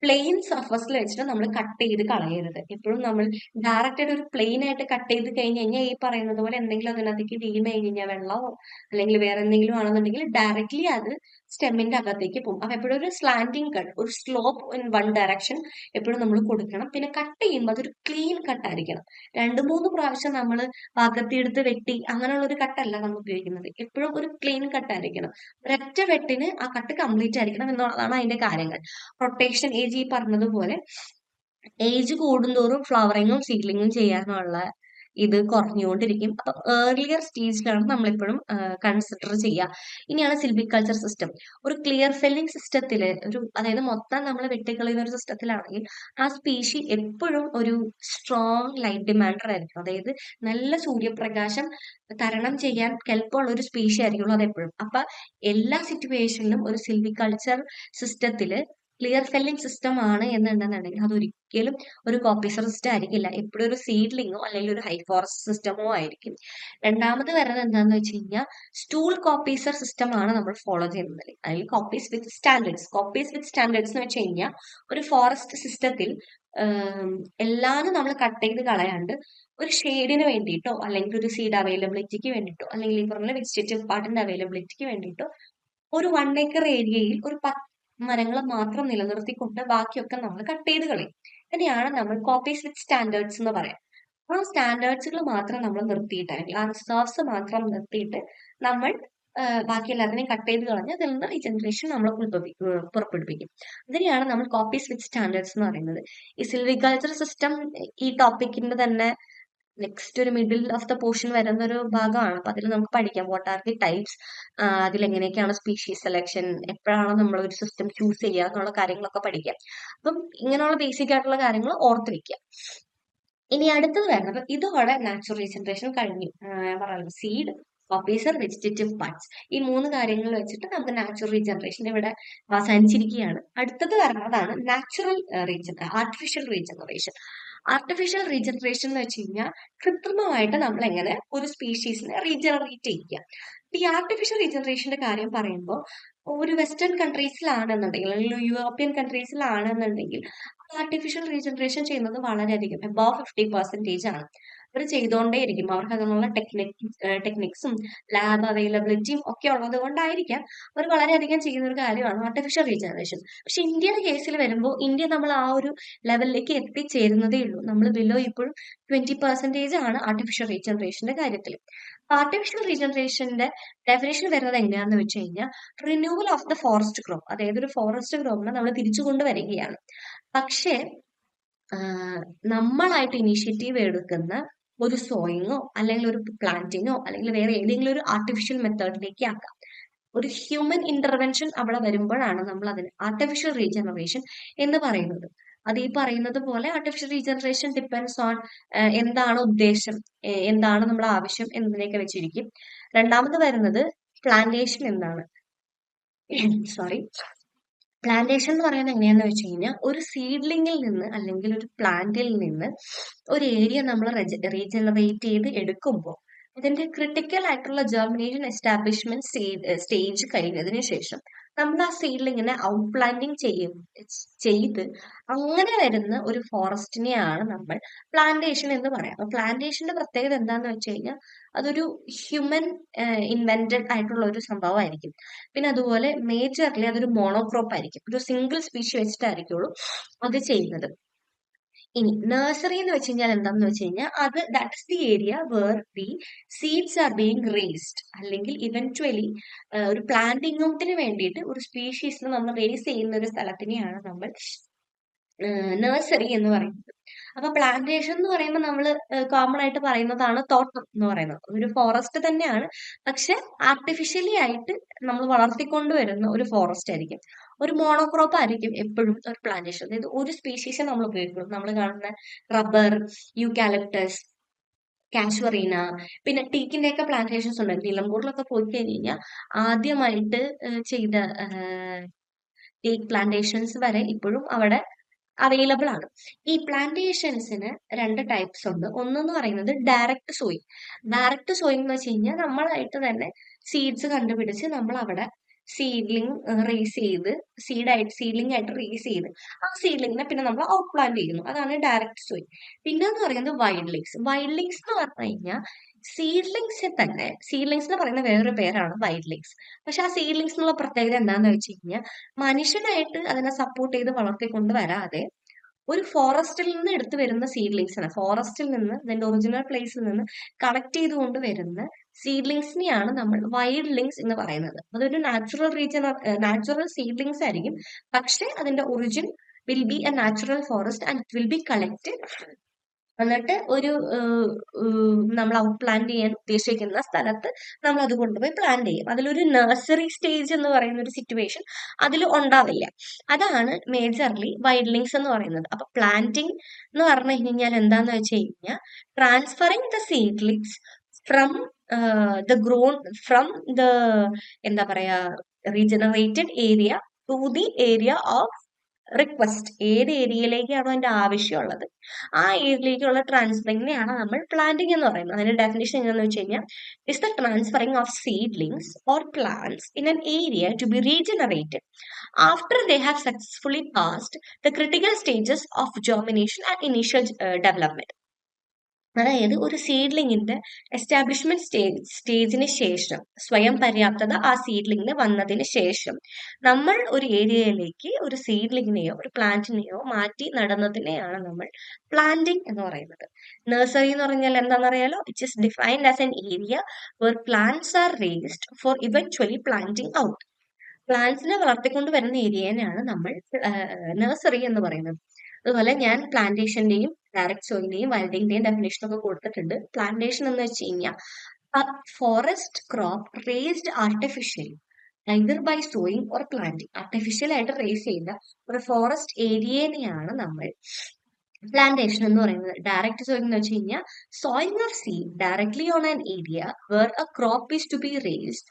പ്ലെയിൻ സർഫസിൽ വെച്ചിട്ട് നമ്മൾ കട്ട് ചെയ്ത് കളയരുത്. എപ്പോഴും നമ്മൾ ഡയറക്റ്റ് ആയിട്ട് ഒരു പ്ലെയിൻ ആയിട്ട് കട്ട് ചെയ്ത് കഴിഞ്ഞ് കഴിഞ്ഞാൽ ഈ പറയുന്നത് പോലെ എന്തെങ്കിലും അതിനകത്തേക്ക് വീണ് കഴിഞ്ഞ് കഴിഞ്ഞാൽ വെള്ളമോ അല്ലെങ്കിൽ വേറെ എന്തെങ്കിലും ആണെന്നുണ്ടെങ്കിൽ ഡയറക്റ്റ്ലി അത് സ്റ്റെമ്മിന്റെ അകത്തേക്ക് പോകും. അപ്പൊ എപ്പോഴും ഒരു സ്ലാന്റിങ് കട്ട്, ഒരു സ്ലോപ്പ് ഇൻ വൺ ഡയറക്ഷൻ എപ്പോഴും നമ്മൾ കൊടുക്കണം. പിന്നെ കട്ട് ചെയ്യുമ്പോൾ അതൊരു ക്ലീൻ കട്ട് ആയിരിക്കണം. 2-3 പ്രാവശ്യം നമ്മൾ പകത്തിയെടുത്ത് വെട്ടി അങ്ങനെയുള്ള ഒരു കട്ടല്ല നമ്മൾ ഉപയോഗിക്കുന്നത്. എപ്പോഴും ഒരു ക്ലീൻ കട്ട് ആയിരിക്കണം. ഒരൊറ്റ വെട്ടിന് ആ കട്ട് കംപ്ലീറ്റ് ആയിരിക്കണം എന്നുള്ളതാണ് അതിന്റെ കാര്യങ്ങൾ. റൊട്ടേഷൻ ഏജ് ഈ പറഞ്ഞതുപോലെ ഏജ് കൂടുന്തോറും ഫ്ലവറിങ്ങും സീഡ്ലിങ്ങും ചെയ്യാനുള്ള ഇത് കുറഞ്ഞുകൊണ്ടിരിക്കും. അപ്പൊ ഏർലിയർ സ്റ്റേജിലാണ് നമ്മളെപ്പോഴും കൺസിഡർ ചെയ്യുക. ഇനിയാണ് സിൽവിക്കൾച്ചർ സിസ്റ്റം. ഒരു ക്ലിയർ ഫെല്ലിംഗ് സിസ്റ്റത്തിൽ അതായത് മൊത്തം നമ്മൾ വെട്ടിക്കളയുന്ന ഒരു സിസ്റ്റത്തിലാണെങ്കിൽ ആ സ്പീഷി എപ്പോഴും ഒരു സ്ട്രോങ് ലൈറ്റ് ഡിമാൻഡർ ആയിരിക്കും. അതായത് നല്ല സൂര്യപ്രകാശം തരണം ചെയ്യാൻ കെൽപ്പുള്ള ഒരു സ്പീഷി ആയിരിക്കുള്ളൂ അതെപ്പോഴും. അപ്പൊ എല്ലാ സിറ്റുവേഷനിലും ഒരു സിൽവിക്കൾച്ചർ സിസ്റ്റത്തില് ക്ലിയർ ഫെല്ലിംഗ് സിസ്റ്റം ആണ് എന്നുണ്ടെന്നുണ്ടെങ്കിൽ അതൊരിക്കലും ഒരു കോപ്പീസർ സിസ്റ്റം ആയിരിക്കില്ല. എപ്പോഴും ഒരു സീഡ്ലിങ്ങോ അല്ലെങ്കിൽ ഒരു ഹൈ ഫോറസ്റ്റ് സിസ്റ്റമോ ആയിരിക്കും. രണ്ടാമത് വരുന്നത് എന്താണെന്ന് വെച്ച് കഴിഞ്ഞാൽ സ്റ്റൂൾ കോപ്പീസർ സിസ്റ്റം ആണ് നമ്മൾ ഫോളോ ചെയ്യുന്നത്. അല്ലെങ്കിൽ കോപ്പീസ് വിത്ത് സ്റ്റാൻഡേർഡ്സ്. കോപ്പീസ് വിത്ത് സ്റ്റാൻഡേർഡ്സ് എന്ന് വെച്ച് കഴിഞ്ഞാൽ ഒരു ഫോറസ്റ്റ് സിസ്റ്റത്തിൽ എല്ലാതും നമ്മൾ കട്ട് ചെയ്ത് കളയാണ്ട് ഒരു ഷെയ്ഡിന് വേണ്ടിയിട്ടോ അല്ലെങ്കിൽ ഒരു സീഡ് അവൈലബിലിറ്റിക്ക് വേണ്ടിയിട്ടോ അല്ലെങ്കിൽ ഈ പറഞ്ഞ വെജിറ്റേറ്റീവ് പാർട്ടിന്റെ അവൈലബിലിറ്റിക്ക് വേണ്ടിയിട്ടോ ഒരു 1 ഏക്കർ ഏരിയയിൽ ഒരു 10 മരങ്ങൾ മാത്രം നിലനിർത്തിക്കൊണ്ട് ബാക്കിയൊക്കെ നമ്മൾ കട്ട് ചെയ്ത് കളയും. ഇതിനെയാണ് നമ്മൾ കോപ്പീസ് വിത്ത് സ്റ്റാൻഡേർഡ്സ് എന്ന് പറയാം. ആ സ്റ്റാൻഡേർഡ്സുകൾ മാത്രം നമ്മൾ നിർത്തിയിട്ട് അല്ലെങ്കിൽ ആ റിസർവ്സ് മാത്രം നിർത്തിയിട്ട് നമ്മൾ ബാക്കി എല്ലാത്തിനെയും കട്ട് ചെയ്ത് കളഞ്ഞ് അതിൽ നിന്ന് റീജനറേഷൻ നമ്മൾ പുറപ്പെടുവിക്കും. ഇതിനെയാണ് നമ്മൾ കോപ്പീസ് വിത്ത് സ്റ്റാൻഡേർഡ്സ് എന്ന് പറയുന്നത്. ഈ സിൽവിക്കൾച്ചർ സിസ്റ്റം ഈ ടോപ്പിക്കിന്റെ തന്നെ നെക്സ്റ്റ് ഒരു മിഡിൽ ഓഫ് ദ പോർഷൻ വരുന്ന ഒരു ഭാഗമാണ്. അപ്പൊ അതിൽ നമുക്ക് പഠിക്കാം വാട്ട് ആർ ദി ടൈപ്സ്, അതിലെങ്ങനെയൊക്കെയാണ് സ്പീഷീസ് സെലക്ഷൻ, എപ്പോഴാണ് നമ്മൾ ഒരു സിസ്റ്റം ചൂസ് ചെയ്യുക എന്നുള്ള കാര്യങ്ങളൊക്കെ പഠിക്കാം. അപ്പം ഇങ്ങനെയുള്ള ബേസിക് ആയിട്ടുള്ള കാര്യങ്ങൾ ഓർത്ത് വെക്കുക. ഇനി അടുത്തത് വരുന്നത് ഇതോടെ നാച്ചുറൽ റീജനറേഷൻ കഴിഞ്ഞു. ഞാൻ പറയുന്നത് സീഡ്, കോപ്പീസർ, വെജിറ്റേറ്റീവ് പാർട്സ്, ഈ 3 കാര്യങ്ങൾ വെച്ചിട്ട് നമുക്ക് നാച്ചുറൽ റീജനറേഷൻ ഇവിടെ അവസാനിച്ചിരിക്കുകയാണ്. അടുത്തത് വരുന്നതാണ് natural artificial regeneration. Artificial regeneration എന്ന് വെച്ച് കഴിഞ്ഞാൽ കൃത്രിമമായിട്ട് നമ്മൾ എങ്ങനെ ഒരു സ്പീഷീസിനെ റീജനറേറ്റ് ചെയ്യുക. ഈ ആർട്ടിഫിഷ്യൽ റീജനറേഷന്റെ കാര്യം പറയുമ്പോൾ ഒരു വെസ്റ്റേൺ കൺട്രീസിലാണെന്നുണ്ടെങ്കിൽ അല്ലെങ്കിൽ യൂറോപ്യൻ കൺട്രീസിലാണെന്നുണ്ടെങ്കിൽ ആർട്ടിഫിഷ്യൽ റീജനറേഷൻ ചെയ്യുന്നത് വളരെയധികം അബവ് 50% ആണ്. അവർ ചെയ്തുകൊണ്ടേയിരിക്കും. അവർക്ക് അതിനുള്ള ടെക്നിക്സും ലാബ് അവൈലബിലിറ്റിയും ഒക്കെ ഉള്ളത് കൊണ്ടായിരിക്കാം അവർ വളരെയധികം ചെയ്യുന്ന ഒരു കാര്യമാണ് ആർട്ടിഫിഷ്യൽ റീജനറേഷൻ. പക്ഷെ ഇന്ത്യയുടെ കേസിൽ വരുമ്പോൾ ഇന്ത്യ നമ്മൾ ആ ഒരു ലെവലിലേക്ക് എത്തിച്ചേരുന്നതേ ഉള്ളൂ. നമ്മൾ ബിലോ ഇപ്പോഴും 20% ആണ് ആർട്ടിഫിഷ്യൽ റീജനറേഷന്റെ കാര്യത്തിൽ. ആർട്ടിഫിഷ്യൽ റീജനറേഷന്റെ ഡെഫിനേഷൻ വരുന്നത് എങ്ങനെയാണെന്ന് വെച്ച് കഴിഞ്ഞാൽ renewal of the forest crop, അതായത് ഒരു ഫോറസ്റ്റ് ക്രോപ്പിനെ നമ്മൾ തിരിച്ചു കൊണ്ടുവരികയാണ്. പക്ഷേ നമ്മളായിട്ട് ഇനീഷ്യേറ്റീവ് എടുക്കുന്ന ഒരു സോയിങ്ങോ അല്ലെങ്കിൽ ഒരു പ്ലാന്റിങ്ങോ അല്ലെങ്കിൽ വേറെ ഏതെങ്കിലും ഒരു ആർട്ടിഫിഷ്യൽ മെത്തേഡിലേക്ക് ആക്കാം. ഒരു ഹ്യൂമൻ ഇന്റർവെൻഷൻ അവിടെ വരുമ്പോഴാണ് നമ്മൾ അതിന് ആർട്ടിഫിഷ്യൽ റീജനറേഷൻ എന്ന് പറയുന്നത്. അത് ഈ പറയുന്നത് പോലെ ആർട്ടിഫിഷ്യൽ റീജനറേഷൻ ഡിപ്പെൻഡ്സ് ഓൺ എന്താണ് ഉദ്ദേശം, എന്താണ് നമ്മുടെ ആവശ്യം എന്നതിനെയൊക്കെ വെച്ചിരിക്കും. രണ്ടാമത് വരുന്നത് പ്ലാന്റേഷൻ എന്താണ്, സോറി, പ്ലാന്റേഷൻ എന്ന് പറയുന്നത് എങ്ങനെയാന്ന് വെച്ച് കഴിഞ്ഞാൽ ഒരു സീഡ്ലിങ്ങിൽ നിന്ന് അല്ലെങ്കിൽ ഒരു പ്ലാന്റിൽ നിന്ന് ഒരു ഏരിയ നമ്മൾ റീജനറേറ്റ് ചെയ്ത് എടുക്കുമ്പോൾ ഇതിന്റെ ക്രിട്ടിക്കൽ ആയിട്ടുള്ള ജെർമിനേഷൻ എസ്റ്റാബ്ലിഷ്മെന്റ് സ്റ്റേജ് കഴിഞ്ഞതിന് ശേഷം നമ്മൾ ആ സീഡ്ലിങ്ങിനെ ഔട്ട് പ്ലാന്റിങ് ചെയ്ത് അങ്ങനെ വരുന്ന ഒരു ഫോറസ്റ്റിനെയാണ് നമ്മൾ പ്ലാന്റേഷൻ എന്ന് പറയാം. അപ്പൊ പ്ലാന്റേഷന്റെ പ്രത്യേകത എന്താന്ന് വെച്ച് കഴിഞ്ഞാൽ അതൊരു ഹ്യൂമൻ ഇൻവെന്റഡ് ആയിട്ടുള്ള ഒരു സംഭവമായിരിക്കും. പിന്നെ അതുപോലെ മേജർലി അതൊരു മോണോക്രോപ്പ് ആയിരിക്കും, ഒരു സിംഗിൾ സ്പീഷി വെച്ചിട്ടായിരിക്കുള്ളൂ അത് ചെയ്യുന്നത്. ഇനി നഴ്സറി എന്ന് വെച്ച് കഴിഞ്ഞാൽ എന്താണെന്ന് വെച്ച് കഴിഞ്ഞാൽ അത് that is the area where the seeds are being raised, അല്ലെങ്കിൽ ഇവൻച്വലി ഒരു പ്ലാന്റിങ്ങിന് വേണ്ടിയിട്ട് ഒരു സ്പീഷീസിനെ നമ്മൾ റേസ് ചെയ്യുന്ന ഒരു സ്ഥലത്തിനെയാണ് നമ്മൾ നഴ്സറി എന്ന് പറയുന്നത്. അപ്പൊ പ്ലാന്റേഷൻ എന്ന് പറയുമ്പോൾ നമ്മൾ കോമൺ ആയിട്ട് പറയുന്നതാണ് തോട്ടം എന്ന് പറയുന്നത്. ഒരു ഫോറസ്റ്റ് തന്നെയാണ്, പക്ഷെ ആർട്ടിഫിഷ്യലി ആയിട്ട് നമ്മൾ വളർത്തിക്കൊണ്ടുവരുന്ന ഒരു ഫോറസ്റ്റ് ആയിരിക്കും. ഒരു മോണോക്രോപ്പ് ആയിരിക്കും എപ്പോഴും ഒരു പ്ലാന്റേഷൻ, അതായത് ഒരു സ്പീഷീസ് നമ്മൾ ഉപയോഗിക്കുള്ളൂ. നമ്മൾ കാണുന്ന റബ്ബർ, യൂക്കാലിപ്റ്റസ്, കാഷ്വറീന, പിന്നെ ടീക്കിന്റെ ഒക്കെ പ്ലാന്റേഷൻസ് ഉണ്ട്. നിലമ്പൂരിലൊക്കെ പോയി കഴിഞ്ഞ് കഴിഞ്ഞാൽ ആദ്യമായിട്ട് ചെയ്ത ടീക്ക് പ്ലാന്റേഷൻസ് വരെ ഇപ്പോഴും അവിടെ അവൈലബിൾ ആണ്. ഈ പ്ലാന്റേഷൻസിന് രണ്ട് ടൈപ്സ് ഉണ്ട്. ഒന്നെന്ന് പറയുന്നത് ഡയറക്റ്റ് സോയിങ്. ഡയറക്റ്റ് സോയിങ് എന്ന് വെച്ച് കഴിഞ്ഞാൽ നമ്മളായിട്ട് തന്നെ സീഡ്സ് കണ്ടുപിടിച്ച് നമ്മൾ അവിടെ സീഡ്ലിംഗ് റേസ് ചെയ്ത് സീഡ്ലിംഗ് ആയിട്ട് റേസ് ചെയ്ത് ആ സീഡ്ലിങ്ങിനെ പിന്നെ നമ്മൾ ഔട്ട് പ്ലാന്റ് ചെയ്യുന്നു. അതാണ് ഡയറക്റ്റ് സോയിങ്. പിന്നെ എന്ന് പറയുന്നത് വൈൽഡ്ലിങ്സ്. വൈൽഡ്ലിങ്സ് എന്ന് പറഞ്ഞു കഴിഞ്ഞാൽ സീഡ്ലിങ്സ് എന്ന് പറയുന്ന വേറൊരു പേരാണ് വൈൽഡ്ലിങ്സ്. പക്ഷെ ആ സീഡ്ലിങ്സ് എന്നുള്ള പ്രത്യേകത എന്താണെന്ന് വെച്ച് കഴിഞ്ഞാൽ മനുഷ്യനായിട്ട് അതിനെ സപ്പോർട്ട് ചെയ്ത് വളർത്തിക്കൊണ്ട് വരാതെ ഒരു ഫോറസ്റ്റിൽ നിന്ന് എടുത്തു വരുന്ന സീഡ്ലിങ്സ് ആണ്. ഫോറസ്റ്റിൽ നിന്ന് അതിന്റെ ഒറിജിനൽ പ്ലേസിൽ നിന്ന് കളക്ട് ചെയ്തുകൊണ്ട് വരുന്ന സീഡ്ലിങ്സിനെയാണ് നമ്മൾ വൈൽഡ്ലിങ്സ് എന്ന് പറയുന്നത്. അതൊരു നാച്ചുറൽ സീഡ്ലിങ്സ് ആയിരിക്കും, പക്ഷെ അതിന്റെ origin will be A natural forest and it will be collected. എന്നിട്ട് ഒരു നമ്മൾ ഔട്ട് പ്ലാന്റ് ചെയ്യാൻ ഉദ്ദേശിക്കുന്ന സ്ഥലത്ത് നമ്മൾ അത് കൊണ്ടുപോയി പ്ലാന്റ് ചെയ്യും. അതിലൊരു നഴ്സറി സ്റ്റേജ് എന്ന് പറയുന്ന ഒരു സിറ്റുവേഷൻ അതിൽ ഉണ്ടാവില്ല. അതാണ് മേജർലി വൈൽഡ്ലിങ്സ് എന്ന് പറയുന്നത്. അപ്പൊ പ്ലാന്റിങ് എന്ന് പറഞ്ഞു കഴിഞ്ഞാൽ എന്താന്ന് വെച്ച് കഴിഞ്ഞാൽ transferring the seedlings from from the എന്താ പറയാ regenerated area to the area of request. ഏത് ഏരിയയിലേക്കാണോ അതിന്റെ ആവശ്യമുള്ളത് ആ ഏരിയയിലേക്കുള്ള ട്രാൻസ്ഫറിങ്ങിനെയാണ് നമ്മൾ പ്ലാന്റിംഗ് എന്ന് പറയുന്നത്. അതിന്റെ ഡെഫിനേഷൻ എന്താണെന്ന് വെച്ച് കഴിഞ്ഞാൽ is the transferring of seedlings or plants in an area to be regenerated after they have successfully passed the critical stages of germination and initial development. അതായത് ഒരു സീഡ്ലിങ്ങിന്റെ എസ്റ്റാബ്ലിഷ്മെന്റ് സ്റ്റേജിന് ശേഷം സ്വയം പര്യാപ്തത ആ സീഡ്ലിങ്ങിന് വന്നതിന് ശേഷം നമ്മൾ ഒരു ഏരിയയിലേക്ക് ഒരു സീഡ്ലിങ്ങിനെയോ ഒരു പ്ലാന്റിനെയോ മാറ്റി നടുന്നതിനെയാണ് നമ്മൾ പ്ലാന്റിംഗ് എന്ന് പറയുന്നത്. നഴ്സറി എന്ന് പറഞ്ഞാൽ എന്താണെന്നറിയാലോ, it is defined as an area where plants are raised for eventually planting out. പ്ലാന്റ്സിനെ വളർത്തിക്കൊണ്ട് വരുന്ന ഏരിയനെയാണ് നമ്മൾ നഴ്സറി എന്ന് പറയുന്നത്. അതുപോലെ ഞാൻ പ്ലാന്റേഷന്റെയും ഡയറക്ട് സോയിന്റെയും വൈൽഡിന്റെയും ഡെഫിനേഷൻ ഒക്കെ കൊടുത്തിട്ടുണ്ട്. പ്ലാന്റേഷൻ എന്ന് വെച്ച് കഴിഞ്ഞാൽ forest crop raised artificially either by sowing or planting. Artificial ആയിട്ട് റേസ് ചെയ്ത ഒരു ഫോറസ്റ്റ് ഏരിയനെയാണ് നമ്മൾ പ്ലാന്റേഷൻ എന്ന് പറയുന്നത്. ഡയറക്ട് സോയിങ് എന്ന് വെച്ച് കഴിഞ്ഞാൽ sowing or seed directly on an area where a crop is to be raised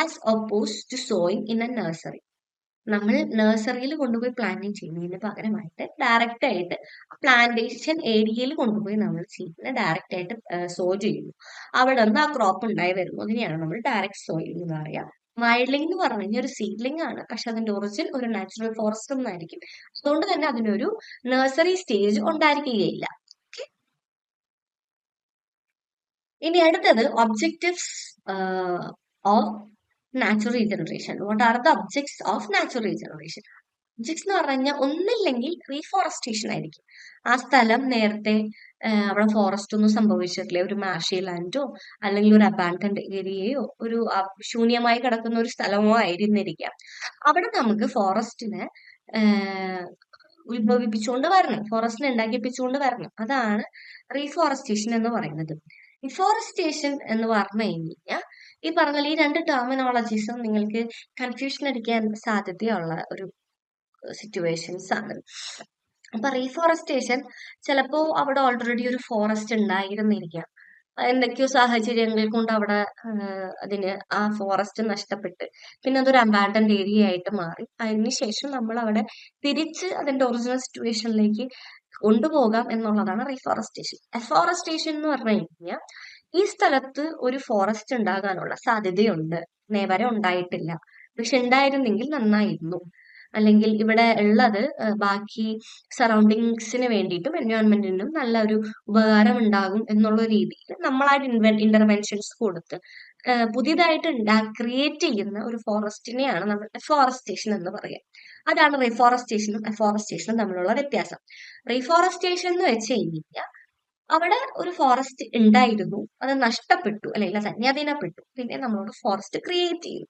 as oppose to sowing in a nursery. നമ്മൾ നഴ്സറിയിൽ കൊണ്ടുപോയി പ്ലാന്റിങ് ചെയ്യുന്നതിന് പകരമായിട്ട് ഡയറക്റ്റ് ആയിട്ട് പ്ലാന്റേഷൻ ഏരിയയിൽ കൊണ്ടുപോയി നമ്മൾ സീഡിനെ ഡയറക്റ്റ് ആയിട്ട് സോ ചെയ്യുന്നു. അവിടെ നിന്ന് ആ ക്രോപ്പ് ഉണ്ടായി വരുന്നു. അതിനെയാണ് നമ്മൾ ഡയറക്റ്റ് സോയിങ് എന്ന് പറയുക. വൈൽഡ്ലിംഗ് എന്ന് പറഞ്ഞു കഴിഞ്ഞാൽ ഒരു സീഡ്ലിംഗ് ആണ്, പക്ഷെ അതിന്റെ ഒറിജിൻ ഒരു നാച്ചുറൽ ഫോറസ്റ്റ് ഒന്നായിരിക്കും. അതുകൊണ്ട് തന്നെ അതിനൊരു നഴ്സറി സ്റ്റേജ് ഉണ്ടായിരിക്കുകയില്ല. ഇനി അടുത്തത് objectives of natural regeneration. What are the objects of natural regeneration? Objects എന്ന് പറഞ്ഞു കഴിഞ്ഞാൽ ഒന്നില്ലെങ്കിൽ റീഫോറസ്റ്റേഷൻ ആയിരിക്കും. ആ സ്ഥലം നേരത്തെ അവിടെ ഫോറസ്റ്റ് ഒന്നും സംഭവിച്ചിട്ടില്ല, ഒരു മാർഷി ലാൻഡോ അല്ലെങ്കിൽ ഒരു അബാൻഡൻഡ് ഏരിയയോ ഒരു ശൂന്യമായി കിടക്കുന്ന ഒരു സ്ഥലമോ ആയിരുന്നിരിക്കാം. അവിടെ നമുക്ക് ഫോറസ്റ്റിനെ ഉത്ഭവിപ്പിച്ചുകൊണ്ട് വരണം, ഫോറസ്റ്റിനെ ഉണ്ടാക്കിപ്പിച്ചുകൊണ്ട് വരണം. അതാണ് റീഫോറസ്റ്റേഷൻ എന്ന് പറയുന്നത്. റിഫോറസ്റ്റേഷൻ എന്ന് പറഞ്ഞു കഴിഞ്ഞാൽ ഈ പറഞ്ഞ ഈ രണ്ട് ടെർമിനോളജീസും നിങ്ങൾക്ക് കൺഫ്യൂഷൻ അടിക്കാൻ സാധ്യതയുള്ള ഒരു സിറ്റുവേഷൻസ് ആണ്. അപ്പൊ റീഫോറസ്റ്റേഷൻ ചിലപ്പോ അവിടെ ഓൾറെഡി ഒരു ഫോറസ്റ്റ് ഉണ്ടായിരുന്നിരിക്കാം. എന്തൊക്കെയോ സാഹചര്യങ്ങൾ കൊണ്ട് അവിടെ അതിന് ആ ഫോറസ്റ്റ് നഷ്ടപ്പെട്ട് പിന്നെ അതൊരു അബാൻഡൻഡ് ഏരിയ ആയിട്ട് മാറി. അതിനുശേഷം നമ്മൾ അവിടെ തിരിച്ച് അതിന്റെ ഒറിജിനൽ സിറ്റുവേഷനിലേക്ക് കൊണ്ടുപോകാം എന്നുള്ളതാണ് റീഫോറസ്റ്റേഷൻ. എഫോറസ്റ്റേഷൻ എന്ന് പറഞ്ഞു കഴിഞ്ഞാൽ ഈ സ്ഥലത്ത് ഒരു ഫോറസ്റ്റ് ഉണ്ടാകാനുള്ള സാധ്യതയുണ്ട്, വരെ ഉണ്ടായിട്ടില്ല, പക്ഷെ ഉണ്ടായിരുന്നെങ്കിൽ നന്നായിരുന്നു, അല്ലെങ്കിൽ ഇവിടെ ഉള്ളത് ബാക്കി സറൗണ്ടിങ്സിന് വേണ്ടിയിട്ടും എൻവയോൺമെന്റിനും നല്ല ഒരു ഉപകാരം ഉണ്ടാകും എന്നുള്ള രീതിയിൽ നമ്മളായിട്ട് ഇന്റർവെൻഷൻസ് കൊടുത്ത് പുതിയതായിട്ട് ക്രിയേറ്റ് ചെയ്യുന്ന ഒരു ഫോറസ്റ്റിനെയാണ് നമ്മൾ എഫോറസ്റ്റേഷൻ എന്ന് പറയുക. അതാണ് റീഫോറസ്റ്റേഷനും എഫോറസ്റ്റേഷനും തമ്മിലുള്ള വ്യത്യാസം. റീഫോറസ്റ്റേഷൻ എന്ന് വെച്ച് കഴിഞ്ഞാൽ അവിടെ ഒരു ഫോറസ്റ്റ് ഉണ്ടായിരുന്നു, അത് നഷ്ടപ്പെട്ടു അല്ലെങ്കിൽ സന്യാധീനപ്പെട്ടു, പിന്നെ നമ്മളോട് ഫോറസ്റ്റ് ക്രിയേറ്റ് ചെയ്യും.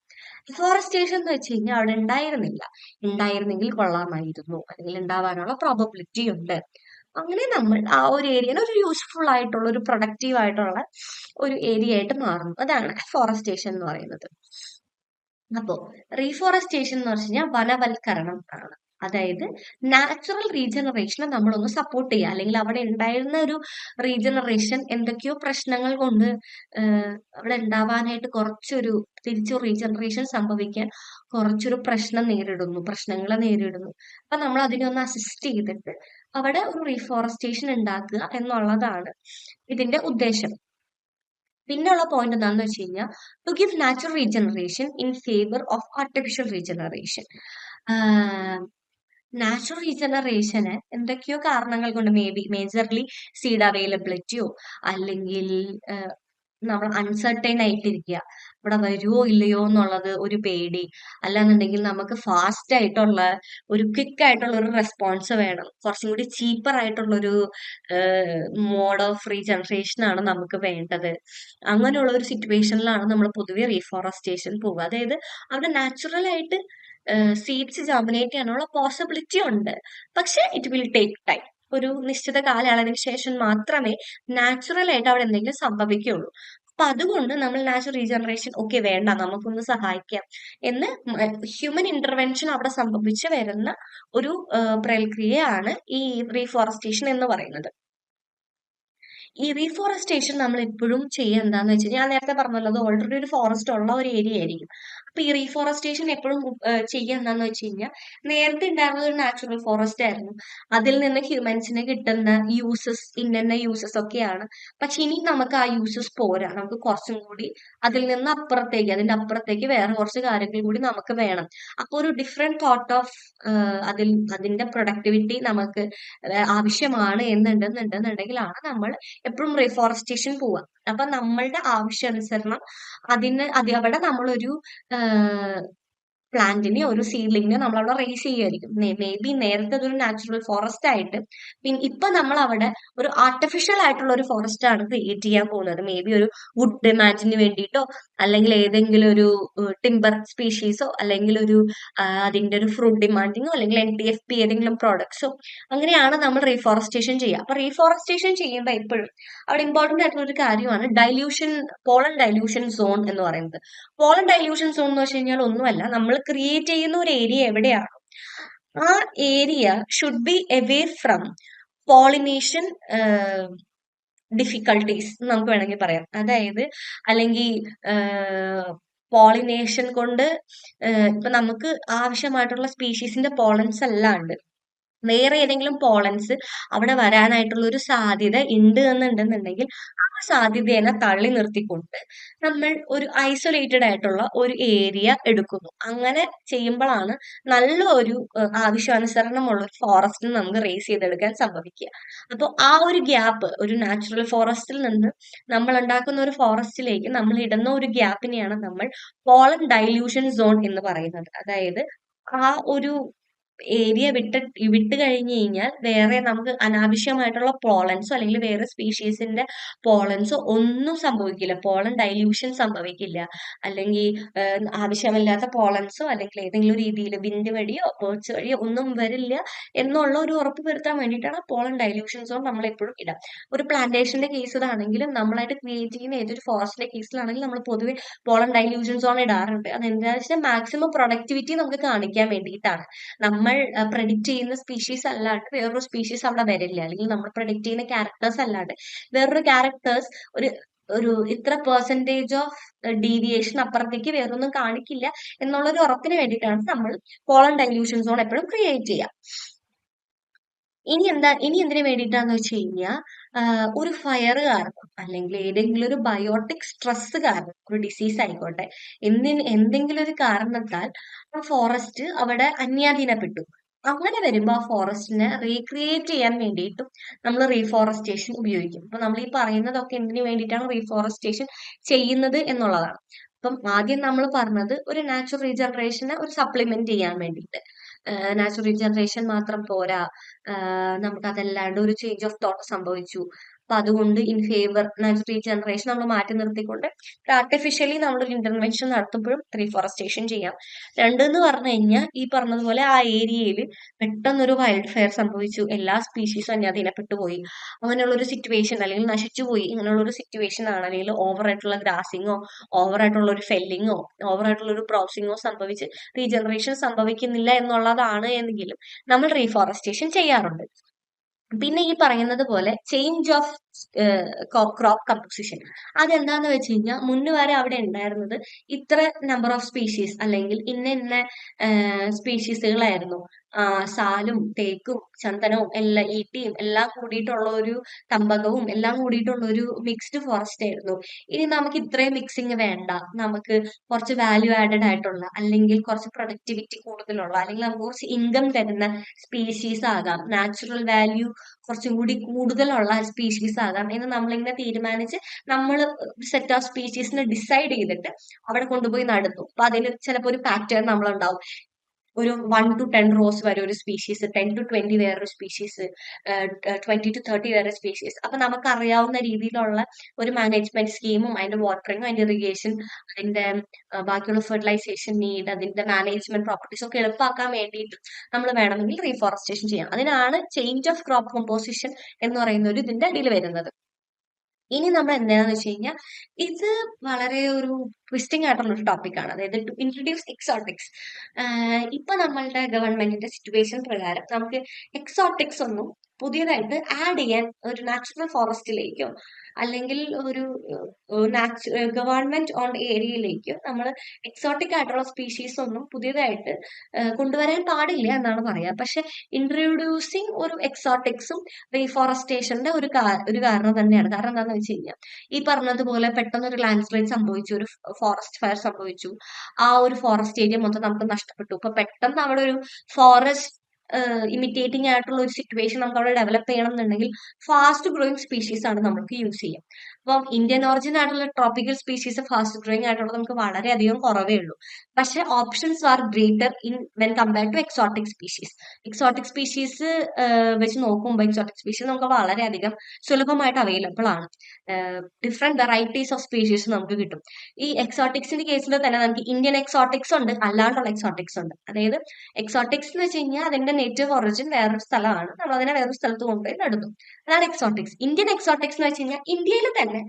ഫോറസ്റ്റേഷൻ എന്ന് വെച്ച് കഴിഞ്ഞാൽ അവിടെ ഉണ്ടായിരുന്നില്ല, ഉണ്ടായിരുന്നെങ്കിൽ കൊള്ളാമായിരുന്നു അല്ലെങ്കിൽ ഉണ്ടാവാനുള്ള പ്രോബബിലിറ്റി ഉണ്ട്. അങ്ങനെ നമ്മൾ ആ ഒരു ഏരിയനെ ഒരു യൂസ്ഫുൾ ആയിട്ടുള്ള ഒരു പ്രൊഡക്റ്റീവ് ആയിട്ടുള്ള ഒരു ഏരിയ ആയിട്ട് മാറുന്നു. അതാണ് ഫോറസ്റ്റേഷൻ എന്ന് പറയുന്നത്. അപ്പോ റീഫോറസ്റ്റേഷൻ എന്ന് വെച്ച് കഴിഞ്ഞാൽ വനവൽക്കരണം ആണ്. അതായത് നാച്ചുറൽ റീജനറേഷനെ നമ്മളൊന്ന് സപ്പോർട്ട് ചെയ്യുക, അല്ലെങ്കിൽ അവിടെ ഉണ്ടായിരുന്ന ഒരു റീജനറേഷൻ എന്തൊക്കെയോ പ്രശ്നങ്ങൾ കൊണ്ട് അവിടെ ഉണ്ടാവാനായിട്ട് കുറച്ചൊരു തിരിച്ചു റീജനറേഷൻ സംഭവിക്കാൻ കുറച്ചൊരു പ്രശ്നങ്ങളെ നേരിടുന്നു. അപ്പൊ നമ്മൾ അതിനെ ഒന്ന് അസിസ്റ്റ് ചെയ്തിട്ട് അവിടെ ഒരു റീഫോറസ്റ്റേഷൻ ഉണ്ടാക്കുക എന്നുള്ളതാണ് ഇതിന്റെ ഉദ്ദേശം. പിന്നെയുള്ള പോയിന്റ് എന്താണെന്ന് വെച്ച് കഴിഞ്ഞാൽ to give natural regeneration in favour of artificial regeneration. Natural റീജനറേഷന് എന്തൊക്കെയോ കാരണങ്ങൾ കൊണ്ട്, മേജർലി സീഡ് അവൈലബിലിറ്റിയോ അല്ലെങ്കിൽ നമ്മൾ അൺസർട്ടൈൻ ആയിട്ടിരിക്കുക, ഇവിടെ വരുമോ ഇല്ലയോ എന്നുള്ളത് ഒരു പേടി, അല്ലാന്നുണ്ടെങ്കിൽ നമുക്ക് ഫാസ്റ്റ് ആയിട്ടുള്ള ഒരു ക്വിക്ക് ആയിട്ടുള്ള ഒരു റെസ്പോൺസ് വേണം, കുറച്ചും കൂടി ചീപ്പർ ആയിട്ടുള്ള ഒരു മോഡ് ഓഫ് റീജനറേഷൻ ആണ് നമുക്ക് വേണ്ടത്. അങ്ങനെയുള്ള ഒരു സിറ്റുവേഷനിലാണ് നമ്മൾ പൊതുവെ റീഫോറസ്റ്റേഷൻ പോകുക. അതായത് അവിടെ നാച്ചുറൽ ആയിട്ട് സീഡ്സ് ജർമിനേറ്റ് ചെയ്യാനുള്ള പോസിബിലിറ്റി ഉണ്ട്, പക്ഷെ ഇറ്റ് വിൽ ടേക്ക് ടൈം. ഒരു നിശ്ചിത കാലയളവിന് ശേഷം മാത്രമേ നാച്ചുറൽ ആയിട്ട് അവിടെ എന്തെങ്കിലും സംഭവിക്കുകയുള്ളൂ. അപ്പൊ അതുകൊണ്ട് നമ്മൾ നാച്ചുറൽ റീജനറേഷൻ ഓക്കെ വേണ്ട, നമുക്കൊന്ന് സഹായിക്കാം എന്ന് ഹ്യൂമൻ ഇന്റർവെൻഷൻ അവിടെ സംഭവിച്ചു വരുന്ന ഒരു പ്രക്രിയയാണ് ഈ റീഫോറസ്റ്റേഷൻ എന്ന് പറയുന്നത്. ഈ റീഫോറസ്റ്റേഷൻ നമ്മൾ എപ്പോഴും ചെയ്യുക എന്താന്ന് വെച്ച് കഴിഞ്ഞാൽ ഞാൻ നേരത്തെ പറഞ്ഞല്ലോ, അത് ഓൾറെഡി ഒരു ഫോറസ്റ്റ് ഉള്ള ഒരു ഏരിയ ആയിരിക്കും. അപ്പൊ ഈ റീഫോറസ്റ്റേഷൻ എപ്പോഴും ചെയ്യുക എന്താന്ന് വെച്ച് കഴിഞ്ഞാൽ നേരത്തെ ഉണ്ടായിരുന്നത് ഒരു നാച്ചുറൽ ഫോറസ്റ്റ് ആയിരുന്നു, അതിൽ നിന്ന് ഹ്യൂമൻസിന് കിട്ടുന്ന യൂസസ് ഇന്ന യൂസസ് ഒക്കെയാണ്. പക്ഷെ ഇനി നമുക്ക് ആ യൂസസ് പോരാ, നമുക്ക് കുറച്ചും കൂടി അതിൽ നിന്ന് അപ്പുറത്തേക്ക്, അതിന്റെ അപ്പുറത്തേക്ക് വേറെ കുറച്ച് കാര്യങ്ങൾ കൂടി നമുക്ക് വേണം. അപ്പൊ ഒരു ഡിഫറെന്റ് തോട്ട് ഓഫ് അതിന്റെ പ്രൊഡക്ടിവിറ്റി നമുക്ക് ആവശ്യമാണ് എന്നുണ്ടെന്നുണ്ടെങ്കിലാണ് നമ്മൾ എപ്പോഴും റീഫോറസ്റ്റേഷൻ പോവുക. അപ്പൊ നമ്മളുടെ ആവശ്യാനുസരണം അവിടെ നമ്മളൊരു പ്ലാന്റിനെ, ഒരു സീഡ്ലിങ്ങിനെ നമ്മൾ അവിടെ റേസ് ചെയ്യുമായിരിക്കും. മേ ബി നേരത്തെ അതൊരു നാച്ചുറൽ ഫോറസ്റ്റ് ആയിട്ട്, പിന്നെ ഇപ്പൊ നമ്മൾ അവിടെ ഒരു ആർട്ടിഫിഷ്യൽ ആയിട്ടുള്ള ഒരു ഫോറസ്റ്റ് ആണ് ക്രിയേറ്റ് ചെയ്യാൻ പോകുന്നത്. മേ ബി ഒരു വുഡ് ഡിമാൻഡിന് വേണ്ടിയിട്ടോ അല്ലെങ്കിൽ ഏതെങ്കിലും ഒരു ടിമ്പർ സ്പീഷീസോ അല്ലെങ്കിൽ ഒരു അതിന്റെ ഒരു ഫ്രൂട്ട് ഡിമാൻഡിങ്ങോ അല്ലെങ്കിൽ NTFP ഏതെങ്കിലും പ്രോഡക്ട്സോ, അങ്ങനെയാണ് നമ്മൾ റീഫോറസ്റ്റേഷൻ ചെയ്യുക. അപ്പൊ റീഫോറസ്റ്റേഷൻ ചെയ്യുമ്പോൾ എപ്പോഴും അവിടെ ഇമ്പോർട്ടന്റ് ആയിട്ടുള്ള ഒരു കാര്യമാണ് പോളൻ ഡൈല്യൂഷൻ സോൺ എന്ന് പറയുന്നത്. പോളൻ ഡൈല്യൂഷൻ സോൺ എന്ന് വെച്ച് കഴിഞ്ഞാൽ ഒന്നുമല്ല, നമ്മൾ ക്രിയേറ്റ് ചെയ്യുന്ന ഒരു ഏരിയ എവിടെയാണോ ആ area should be away from pollination difficulties നമുക്ക് വേണമെങ്കിൽ പറയാം. അതായത് അല്ലെങ്കിൽ പോളിനേഷൻ കൊണ്ട് ഇപ്പൊ നമുക്ക് ആവശ്യമായിട്ടുള്ള സ്പീഷീസിന്റെ പോളൻസ് അല്ലാണ്ട് വേറെ ഏതെങ്കിലും പോളൻസ് അവിടെ വരാനായിട്ടുള്ള ഒരു സാധ്യത ഉണ്ട് എന്നുണ്ടെന്നുണ്ടെങ്കിൽ ആ സാധ്യതയെ തള്ളി നിർത്തിക്കൊണ്ട് നമ്മൾ ഒരു ഐസൊലേറ്റഡ് ആയിട്ടുള്ള ഒരു ഏരിയ എടുക്കുന്നു. അങ്ങനെ ചെയ്യുമ്പോഴാണ് നല്ല ഒരു ആവശ്യാനുസരണമുള്ള ഒരു ഫോറസ്റ്റ് നമുക്ക് റേസ് ചെയ്തെടുക്കാൻ സംഭവിക്കുക. അപ്പോൾ ആ ഒരു ഗ്യാപ്പ്, ഒരു നാച്ചുറൽ ഫോറസ്റ്റിൽ നിന്ന് നമ്മൾ ഉണ്ടാക്കുന്ന ഒരു ഫോറസ്റ്റിലേക്ക് നമ്മൾ ഇടുന്ന ഒരു ഗ്യാപ്പിനെയാണ് നമ്മൾ പോളൻ ഡൈല്യൂഷൻ സോൺ എന്ന് പറയുന്നത്. അതായത് ആ ഒരു ഏരിയ വിട്ട് കഴിഞ്ഞ് കഴിഞ്ഞാൽ വേറെ നമുക്ക് അനാവശ്യമായിട്ടുള്ള പോളൻസോ അല്ലെങ്കിൽ വേറെ സ്പീഷീസിന്റെ പോളൻസോ ഒന്നും സംഭവിക്കില്ല. പോളൻ ഡൈല്യൂഷൻ സംഭവിക്കില്ല. അല്ലെങ്കിൽ ആവശ്യമില്ലാത്ത പോളൻസോ അല്ലെങ്കിൽ ഏതെങ്കിലും രീതിയിൽ വിൻഡ് വഴിയോ ബേർഡ്സ് വഴിയോ ഒന്നും വരില്ല എന്നുള്ള ഒരു ഉറപ്പ് വരുത്താൻ വേണ്ടിയിട്ടാണ് പോളൻ ഡൈല്യൂഷൻ സോൺ നമ്മൾ എപ്പോഴും ഇടാം. ഒരു പ്ലാന്റേഷന്റെ കേസ് ഇതാണെങ്കിലും നമ്മളായിട്ട് ക്രിയേറ്റ് ചെയ്യുന്ന ഏതൊരു ഫോറസ്റ്റിന്റെ കേസിലാണെങ്കിലും നമ്മൾ പൊതുവെ പോളൻ ഡൈല്യൂഷൻ സോൺ ഇടാറുണ്ട്. അതെന്താണെന്ന് വെച്ചാൽ മാക്സിമം പ്രൊഡക്ടിവിറ്റി നമുക്ക് കാണിക്കാൻ വേണ്ടിയിട്ടാണ്. നമ്മൾ പ്രഡിക്റ്റ് ചെയ്യുന്ന സ്പീഷീസ് അല്ലാണ്ട് വേറൊരു സ്പീഷീസ് അവിടെ വരില്ല. അല്ലെങ്കിൽ നമ്മൾ പ്രഡിക്റ്റ് ചെയ്യുന്ന ക്യാരക്ടേഴ്സ് അല്ലാണ്ട് വേറൊരു ക്യാരക്ടേഴ്സ് ഒരു ഒരു ഇത്ര പെർസെന്റേജ് ഓഫ് ഡീവിയേഷൻ അപ്പുറത്തേക്ക് വേറൊന്നും കാണിക്കില്ല എന്നുള്ളൊരു ഉറപ്പിന് വേണ്ടിയിട്ടാണ് നമ്മൾ പോളൻ ഡൈല്യൂഷൻ സോൺ എപ്പോഴും ക്രിയേറ്റ് ചെയ്യുക. ഇനി എന്തിനു വേണ്ടിയിട്ടാന്ന് വെച്ച് കഴിഞ്ഞാൽ ഒരു ഫയർ കാരണം അല്ലെങ്കിൽ ഏതെങ്കിലും ഒരു ബയോട്ടിക് സ്ട്രെസ് കാരണം ഒരു ഡിസീസ് ആയിക്കോട്ടെ എന്തെങ്കിലും ഒരു കാരണത്താൽ ആ ഫോറസ്റ്റ് അവിടെ അന്യാധീനപ്പെട്ടു. അങ്ങനെ വരുമ്പോൾ ആ ഫോറസ്റ്റിനെ റീക്രിയേറ്റ് ചെയ്യാൻ വേണ്ടിയിട്ടും നമ്മൾ റീഫോറസ്റ്റേഷൻ ഉപയോഗിക്കും. അപ്പൊ നമ്മൾ ഈ പറയുന്നതൊക്കെ എന്തിനു വേണ്ടിയിട്ടാണ് റീഫോറസ്റ്റേഷൻ ചെയ്യുന്നത് എന്നുള്ളതാണ്. അപ്പം ആദ്യം നമ്മൾ പറഞ്ഞത് ഒരു നാച്ചുറൽ റീജനറേഷനെ ഒരു സപ്ലിമെന്റ് ചെയ്യാൻ വേണ്ടിയിട്ട്. നാച്ചുറൽ റീജനറേഷൻ മാത്രം പോരാ, നമുക്ക് അതല്ലാണ്ട് ഒരു ചേഞ്ച് ഓഫ് തോട്ട് സംഭവിച്ചു. അപ്പൊ അതുകൊണ്ട് ഇൻ ഫേവർ നാച്ചുറൽ റീജനറേഷൻ നമ്മൾ മാറ്റി നിർത്തിക്കൊണ്ട് ആർട്ടിഫിഷ്യലി നമ്മളൊരു ഇന്റർവെൻഷൻ നടത്തുമ്പോഴും റീഫോറസ്റ്റേഷൻ ചെയ്യാം. രണ്ടെന്ന് പറഞ്ഞു കഴിഞ്ഞാൽ ഈ പറഞ്ഞതുപോലെ ആ ഏരിയയിൽ പെട്ടെന്നൊരു വൈൽഡ് ഫയർ സംഭവിച്ചു, എല്ലാ സ്പീഷീസും അന്യാധീനപ്പെട്ടു പോയി, അങ്ങനെയുള്ള ഒരു സിറ്റുവേഷൻ അല്ലെങ്കിൽ നശിച്ചുപോയി, ഇങ്ങനെയുള്ള ഒരു സിറ്റുവേഷൻ ആണ്, അല്ലെങ്കിൽ ഓവർ ആയിട്ടുള്ള ഗ്രാസിങ്ങോ ഓവർ ആയിട്ടുള്ള ഒരു ഫെല്ലിങ്ങോ ഓവർ ആയിട്ടുള്ള ഒരു ബ്രൗസിങ്ങോ സംഭവിച്ച് റീജനറേഷൻ സംഭവിക്കുന്നില്ല എന്നുള്ളതാണ് എന്നെങ്കിലും നമ്മൾ റീഫോറസ്റ്റേഷൻ ചെയ്യാറുണ്ട്. പിന്നെ ഈ പറയുന്നത് പോലെ ചേഞ്ച് ഓഫ് ക്രോപ്പ് കമ്പോസിഷൻ, അതെന്താന്ന് വെച്ച് കഴിഞ്ഞാൽ മുന്ന് വരെ അവിടെ ഉണ്ടായിരുന്നത് ഇത്ര നമ്പർ ഓഫ് സ്പീഷീസ് അല്ലെങ്കിൽ ഇന്ന സ്പീഷീസുകളായിരുന്നു. സാലും തേക്കും ചന്ദനവും എല്ലാം ഈട്ടിയും എല്ലാം കൂടിയിട്ടുള്ള ഒരു തമ്പകവും എല്ലാം കൂടിയിട്ടുള്ള ഒരു മിക്സ്ഡ് ഫോറസ്റ്റ് ആയിരുന്നു. ഇനി നമുക്ക് ഇത്രയും മിക്സിങ് വേണ്ട, നമുക്ക് കുറച്ച് വാല്യൂ ആഡഡ് ആയിട്ടുള്ള അല്ലെങ്കിൽ കുറച്ച് പ്രൊഡക്ടിവിറ്റി കൂടുതലുള്ള അല്ലെങ്കിൽ നമുക്ക് കുറച്ച് ഇൻകം തരുന്ന സ്പീഷീസ് ആകാം, നാച്ചുറൽ വാല്യൂ കുറച്ചും കൂടി കൂടുതലുള്ള സ്പീഷീസ് ആകാം എന്ന് നമ്മളിങ്ങനെ തീരുമാനിച്ച് നമ്മൾ സെറ്റ് ഓഫ് സ്പീഷീസിനെ ഡിസൈഡ് ചെയ്തിട്ട് അവിടെ കൊണ്ടുപോയി നടുന്നു. അപ്പൊ അതിന് ചിലപ്പോൾ ഒരു പാറ്റേൺ നമ്മളുണ്ടാവും. ഒരു 1 to 10 റോസ് വരെ ഒരു സ്പീഷീസ്, 10 to 20 വേറൊരു സ്പീഷീസ്, 20 to 30 വേറെ സ്പീഷീസ്. അപ്പൊ നമുക്ക് അറിയാവുന്ന രീതിയിലുള്ള ഒരു മാനേജ്മെന്റ് സ്കീമും അതിന്റെ വാട്ടറിങ്ങും അതിന്റെ ഇറിഗേഷൻ അതിന്റെ ബാക്കിയുള്ള ഫെർട്ടിലൈസേഷൻ നീഡ് അതിന്റെ മാനേജ്മെന്റ് പ്രോപ്പർട്ടീസ് ഒക്കെ എളുപ്പമാക്കാൻ വേണ്ടിയിട്ട് നമ്മൾ വേണമെങ്കിൽ റീഫോറസ്റ്റേഷൻ ചെയ്യാം. അതിനാണ് ചേഞ്ച് ഓഫ് ക്രോപ്പ് കോമ്പോസിഷൻ എന്ന് പറയുന്ന ഒരു ഇതിന്റെ അടിയിൽ വരുന്നത്. ഇനി നമ്മൾ എന്താണെന്ന് വെച്ച് കഴിഞ്ഞാൽ ഇത് വളരെ ഒരു ട്വിസ്റ്റിംഗ് ആയിട്ടുള്ള ഒരു ടോപ്പിക്കാണ്. അതായത് ടു ഇൻട്രൊഡ്യൂസ് എക്സോട്ടിക്സ്. ഇപ്പൊ നമ്മളുടെ ഗവൺമെന്റിന്റെ സിറ്റുവേഷൻ പ്രകാരം നമുക്ക് എക്സോട്ടിക്സ് ഒന്നും പുതിയതായിട്ട് ആഡ് ചെയ്യാൻ ഒരു നാച്ചുറൽ ഫോറസ്റ്റിലേക്കോ അല്ലെങ്കിൽ ഒരു ഗവൺമെന്റ് ഓൺ ഏരിയയിലേക്കോ നമ്മൾ എക്സോട്ടിക് ആയിട്ടുള്ള സ്പീഷീസ് ഒന്നും പുതിയതായിട്ട് കൊണ്ടുവരാൻ പാടില്ല എന്നാണ് പറയുക. പക്ഷെ ഇൻട്രൊഡ്യൂസിങ് ഒരു എക്സോട്ടിക്സും റീഫോറസ്റ്റേഷന്റെ ഒരു കാരണം തന്നെയാണ്. കാരണം എന്താണെന്ന് വെച്ച് കഴിഞ്ഞാൽ ഈ പറഞ്ഞതുപോലെ പെട്ടെന്ന് ഒരു ലാൻഡ് സ്ലൈഡ് സംഭവിച്ചു, ഒരു ഫോറസ്റ്റ് ഫയർ സംഭവിച്ചു, ആ ഒരു ഫോറസ്റ്റ് ഏരിയ മൊത്തം നമുക്ക് നഷ്ടപ്പെട്ടു. ഇപ്പൊ പെട്ടെന്ന് അവിടെ ഒരു ഫോറസ്റ്റ് ഇമിറ്റേറ്റിംഗ് ആയിട്ടുള്ള ഒരു സിറ്റുവേഷൻ നമുക്ക് അവിടെ ഡെവലപ്പ് ചെയ്യണം എന്നുണ്ടെങ്കിൽ ഫാസ്റ്റ് ഗ്രോയിങ് സ്പീഷീസ് ആണ് നമുക്ക് യൂസ് ചെയ്യാം. അപ്പം ഇന്ത്യൻ ഒറിജിൻ ആയിട്ടുള്ള ട്രോപ്പിക്കൽ സ്പീഷീസ് ഫാസ്റ്റ് ഗ്രോയിങ് ആയിട്ടുള്ളത് നമുക്ക് വളരെയധികം കുറവേ ഉള്ളൂ. പക്ഷെ options are greater in when compared to exotic species. Exotic species വെച്ച് നോക്കുമ്പോൾ എക്സോട്ടിക് സ്പീഷീസ് നമുക്ക് വളരെയധികം സുലഭമായിട്ട് അവൈലബിൾ ആണ്. ഡിഫറെന്റ് വെറൈറ്റീസ് ഓഫ് സ്പീഷീസ് നമുക്ക് കിട്ടും. ഈ എക്സോട്ടിക്സിന്റെ കേസിൽ തന്നെ നമുക്ക് ഇന്ത്യൻ എക്സോട്ടിക്സ് ഉണ്ട്, അല്ലാണ്ടുള്ള എക്സോട്ടിക്സ് ഉണ്ട്. അതായത് എക്സോട്ടിക്സ് എന്ന് വെച്ച് കഴിഞ്ഞാൽ അതിന്റെ നേറ്റീവ് ഒറിജിൻ വേറൊരു സ്ഥലമാണ്, നമ്മൾ അതിനെ വേറൊരു സ്ഥലത്ത് കൊണ്ടുപോയി നടുന്നു. അതാണ് എക്സോട്ടിക്സ്. ഇന്ത്യൻ എക്സോട്ടിക്സ് എന്ന് വെച്ച് കഴിഞ്ഞാൽ ഇന്ത്യയിൽ തന്നെ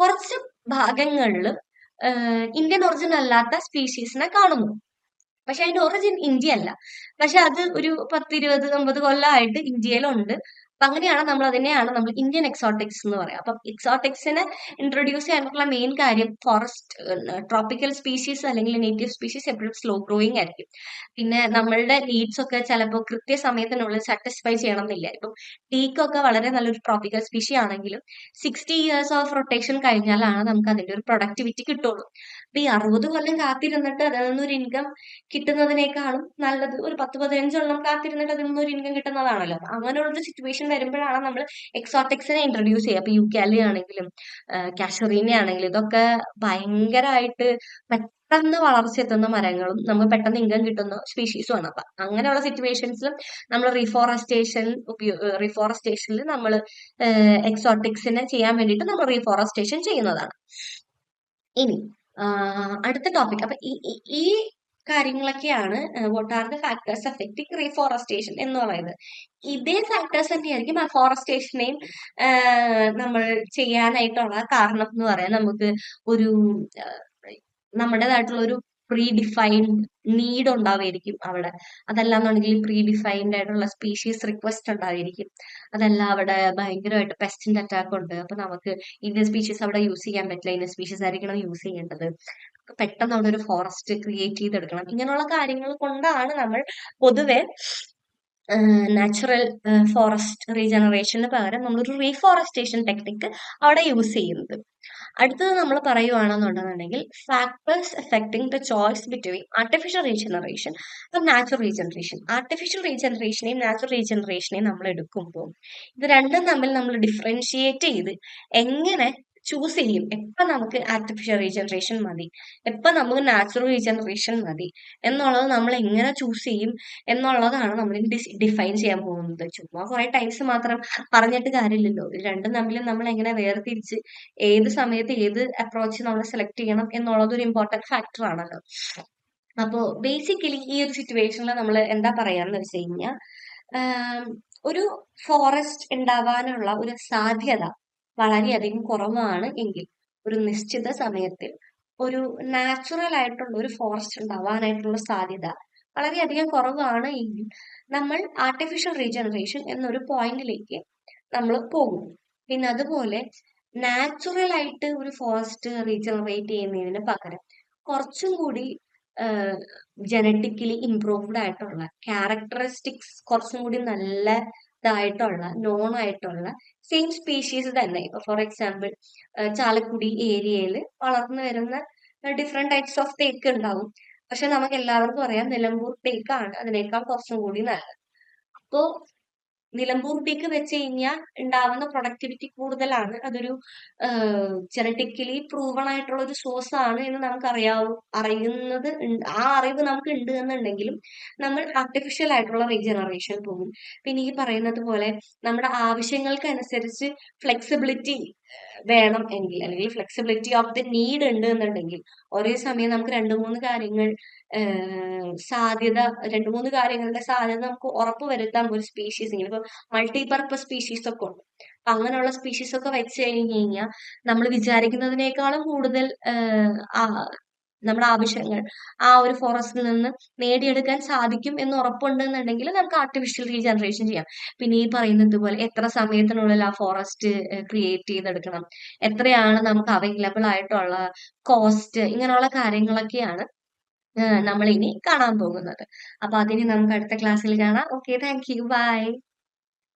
കുറച്ച് ഭാഗങ്ങളിൽ ഇന്ത്യൻ ഒറിജിൻ അല്ലാത്ത സ്പീഷീസിനെ കാണുന്നു. പക്ഷെ അതിന്റെ ഒറിജിൻ ഇന്ത്യ അല്ല. പക്ഷെ അത് ഒരു 10, 20, 50 കൊല്ലമായിട്ട് ഇന്ത്യയിലുണ്ട്. അപ്പൊ അങ്ങനെയാണ് നമ്മൾ ഇന്ത്യൻ എക്സോട്ടിക്സ് എന്ന് പറയാം. അപ്പം എക്സോട്ടിക്സിനെ ഇൻട്രൊഡ്യൂസ് ചെയ്യാനുള്ള മെയിൻ കാര്യം ഫോറസ്റ്റ് ട്രോപ്പിക്കൽ സ്പീഷീസ് അല്ലെങ്കിൽ നേറ്റീവ് സ്പീഷീസ് എപ്പോഴും സ്ലോ ഗ്രോയിങ് ആയിരിക്കും. പിന്നെ നമ്മളുടെ നീഡ്സ് ഒക്കെ ചിലപ്പോൾ കൃത്യസമയത്തിനുള്ളിൽ സാറ്റിസ്ഫൈ ചെയ്യണം എന്നില്ല. ഇപ്പം ടീക്കൊക്കെ വളരെ നല്ലൊരു ട്രോപ്പിക്കൽ സ്പീഷി ആണെങ്കിലും 60 years ഓഫ് റൊട്ടേഷൻ കഴിഞ്ഞാലാണ് നമുക്ക് അതിന്റെ ഒരു പ്രൊഡക്ടിവിറ്റി കിട്ടുള്ളൂ. അപ്പൊ ഈ 60 കൊല്ലം കാത്തിരുന്നിട്ട് അതിൽ നിന്നൊരു ഇൻകം കിട്ടുന്നതിനേക്കാളും നല്ലത് ഒരു 10-15 കൊല്ലം കാത്തിരുന്നിട്ട് അതിൽ നിന്നൊരു ഇൻകം കിട്ടുന്നതാണല്ലോ. അപ്പൊ അങ്ങനെയുള്ളൊരു സിറ്റുവേഷൻ വരുമ്പോഴാണ് നമ്മൾ എക്സോട്ടിക്സിനെ ഇൻട്രൊഡ്യൂസ് ചെയ്യുക. അപ്പൊ യൂക്കാലി ആണെങ്കിലും കാഷുറീനെ ആണെങ്കിലും ഇതൊക്കെ ഭയങ്കരമായിട്ട് പെട്ടെന്ന് വളർച്ച എത്തുന്ന മരങ്ങളും നമുക്ക് പെട്ടെന്ന് ഇൻകം കിട്ടുന്ന സ്പീഷീസും ആണ്. അപ്പൊ അങ്ങനെയുള്ള സിറ്റുവേഷൻസിലും നമ്മൾ റീഫോറസ്റ്റേഷനിൽ നമ്മൾ എക്സോട്ടിക്സിനെ ചെയ്യാൻ വേണ്ടിയിട്ട് നമ്മൾ റീഫോറസ്റ്റേഷൻ ചെയ്യുന്നതാണ്. ഇനി അടുത്ത ടോപ്പിക്. അപ്പൊ ഈ കാര്യങ്ങളൊക്കെയാണ് what are the factors affecting reforestation എന്ന് പറയുന്നത്. ഇതേ ഫാക്ടേഴ്സ് തന്നെയായിരിക്കും അഫോറസ്റ്റേഷനെയും നമ്മൾ ചെയ്യാനായിട്ടുള്ള കാരണം എന്ന് പറയാൻ നമുക്ക് ഒരു നമ്മുടേതായിട്ടുള്ള ഒരു പ്രീ ഡിഫൈൻഡ് നീഡ് ഉണ്ടാവുമായിരിക്കും അവിടെ. അതല്ലാന്നുണ്ടെങ്കിൽ പ്രീ ഡിഫൈൻഡ് ആയിട്ടുള്ള സ്പീഷീസ് റിക്വസ്റ്റ് ഉണ്ടായിരിക്കും. അതല്ല അവിടെ ഭയങ്കരമായിട്ട് പെസ്റ്റിന്റെ അറ്റാക്ക് ഉണ്ട്. അപ്പൊ നമുക്ക് ഇന്ന സ്പീഷീസ് അവിടെ യൂസ് ചെയ്യാൻ പറ്റില്ല, ഇന്ന സ്പീഷീസ് ആയിരിക്കണം യൂസ് ചെയ്യേണ്ടത്. പെട്ടെന്ന് അവിടെ ഒരു ഫോറസ്റ്റ് ക്രിയേറ്റ് ചെയ്തെടുക്കണം. ഇങ്ങനെയുള്ള കാര്യങ്ങൾ കൊണ്ടാണ് നമ്മൾ പൊതുവെ നാച്ചുറൽ ഫോറസ്റ്റ് റീജനറേഷന് പകരം നമ്മളൊരു റീഫോറസ്റ്റേഷൻ ടെക്നിക്ക് അവിടെ യൂസ് ചെയ്യുന്നത്. അടുത്തത് നമ്മൾ പറയുവാണെന്നുണ്ടെന്നുണ്ടെങ്കിൽ factors affecting the choice between artificial regeneration and natural regeneration. Artificial റീജനറേഷനെയും നാച്ചുറൽ റീജനറേഷനെയും നമ്മൾ എടുക്കുമ്പോൾ ഇത് രണ്ടും തമ്മിൽ നമ്മൾ ഡിഫറൻഷിയേറ്റ് ചെയ്ത് എങ്ങനെ ചൂസ് ചെയ്യും, എപ്പൊ നമുക്ക് ആർട്ടിഫിഷ്യൽ റീജനറേഷൻ മതി, എപ്പൊ നമുക്ക് നാച്ചുറൽ റീജനറേഷൻ മതി എന്നുള്ളത് നമ്മൾ എങ്ങനെ ചൂസ് ചെയ്യും എന്നുള്ളതാണ് നമ്മൾ ഡിഫൈൻ ചെയ്യാൻ പോകുന്നത്. ചുമ്മാ കുറെ ടൈംസ് മാത്രം പറഞ്ഞിട്ട് കാര്യമില്ലല്ലോ. ഇത് രണ്ടും തമ്മിൽ നമ്മൾ എങ്ങനെ വേർതിരിച്ച് ഏത് സമയത്ത് ഏത് അപ്രോച്ച് നമ്മൾ സെലക്ട് ചെയ്യണം എന്നുള്ളത് ഒരു ഇമ്പോർട്ടന്റ് ഫാക്ടർ ആണല്ലോ. അപ്പോ ബേസിക്കലി ഈ ഒരു സിറ്റുവേഷനിൽ നമ്മൾ എന്താ പറയാന്ന് വെച്ച് കഴിഞ്ഞാൽ ഒരു ഫോറസ്റ്റ് ഉണ്ടാവാനുള്ള ഒരു സാധ്യത വളരെയധികം കുറവാണ് എങ്കിൽ ഒരു നിശ്ചിത സമയത്തിൽ ഒരു നാച്ചുറൽ ആയിട്ടുള്ള ഒരു ഫോറസ്റ്റ് ഉണ്ടാവാനായിട്ടുള്ള സാധ്യത വളരെയധികം കുറവാണ് എങ്കിൽ നമ്മൾ ആർട്ടിഫിഷ്യൽ റീജനറേഷൻ എന്നൊരു പോയിന്റിലേക്ക് നമ്മൾ പോകും. പിന്നെ അതുപോലെ നാച്ചുറൽ ആയിട്ട് ഒരു ഫോറസ്റ്റ് റീജനറേറ്റ് ചെയ്യുന്നതിന് പകരം കുറച്ചും കൂടി ജനറ്റിക്കലി ഇംപ്രൂവ്ഡ് ആയിട്ടുള്ള ക്യാരക്ടറിസ്റ്റിക്സ് കുറച്ചും കൂടി നല്ല ഇതായിട്ടുള്ള നോൺ ആയിട്ടുള്ള സെയിം സ്പീഷീസ് തന്നെ. ഇപ്പൊ ഫോർ എക്സാമ്പിൾ ചാലക്കുടി ഏരിയയിൽ വളർന്നു വരുന്ന ഡിഫറെന്റ് ടൈപ്സ് ഓഫ് തേക്ക് ഉണ്ടാവും. പക്ഷെ നമുക്ക് എല്ലാവർക്കും അറിയാം നിലമ്പൂർ തേക്കാണ് അതിനേക്കാൾ കുറച്ചും കൂടി നല്ലത്. അപ്പോ നിലമ്പൂർ തേക്ക് വെച്ച് കഴിഞ്ഞാൽ ഉണ്ടാവുന്ന പ്രൊഡക്ടിവിറ്റി കൂടുതലാണ്. അതൊരു ജനറ്റിക്കലി പ്രൂവൺ ആയിട്ടുള്ള ഒരു സോഴ്സ് ആണ് എന്ന് നമുക്ക് അറിയുന്നത് ആ അറിവ് നമുക്ക് ഉണ്ട് എന്നുണ്ടെങ്കിലും നമ്മൾ ആർട്ടിഫിഷ്യൽ ആയിട്ടുള്ള റീജനറേഷൻ പോകും. പിന്നെ ഈ പറയുന്നത് പോലെ നമ്മുടെ ആവശ്യങ്ങൾക്ക് അനുസരിച്ച് ഫ്ലെക്സിബിലിറ്റി വേണം എങ്കിൽ അല്ലെങ്കിൽ ഫ്ലെക്സിബിലിറ്റി ഓഫ് ദി നീഡ് ഉണ്ട് എന്നുണ്ടെങ്കിൽ ഒരേ സമയം നമുക്ക് രണ്ടു മൂന്ന് കാര്യങ്ങളുടെ സാധ്യത നമുക്ക് ഉറപ്പ് വരുത്താം ഒരു സ്പീഷീസിൽ. ഇപ്പൊ മൾട്ടിപർപ്പസ് സ്പീഷീസ് ഒക്കെ ഉണ്ട്. അങ്ങനെയുള്ള സ്പീഷീസ് ഒക്കെ വെച്ച് കഴിഞ്ഞ് കഴിഞ്ഞാൽ നമ്മൾ വിചാരിക്കുന്നതിനേക്കാളും കൂടുതൽ നമ്മുടെ ആവശ്യങ്ങൾ ആ ഒരു ഫോറസ്റ്റിൽ നിന്ന് നേടിയെടുക്കാൻ സാധിക്കും എന്ന് ഉറപ്പുണ്ടെന്നുണ്ടെങ്കിൽ നമുക്ക് ആർട്ടിഫിഷ്യൽ റീജനറേഷൻ ചെയ്യാം. പിന്നെ ഈ പറയുന്നത് പോലെ എത്ര സമയത്തിനുള്ളിൽ ആ ഫോറസ്റ്റ് ക്രിയേറ്റ് ചെയ്തെടുക്കണം, എത്രയാണ് നമുക്ക് അവൈലബിൾ ആയിട്ടുള്ള കോസ്റ്റ്, ഇങ്ങനെയുള്ള കാര്യങ്ങളൊക്കെയാണ് നമ്മൾ ഇനി കാണാൻ പോകുന്നത്. അപ്പൊ അതിന് നമുക്ക് അടുത്ത ക്ലാസ്സിൽ കാണാം. Okay, thank you, by.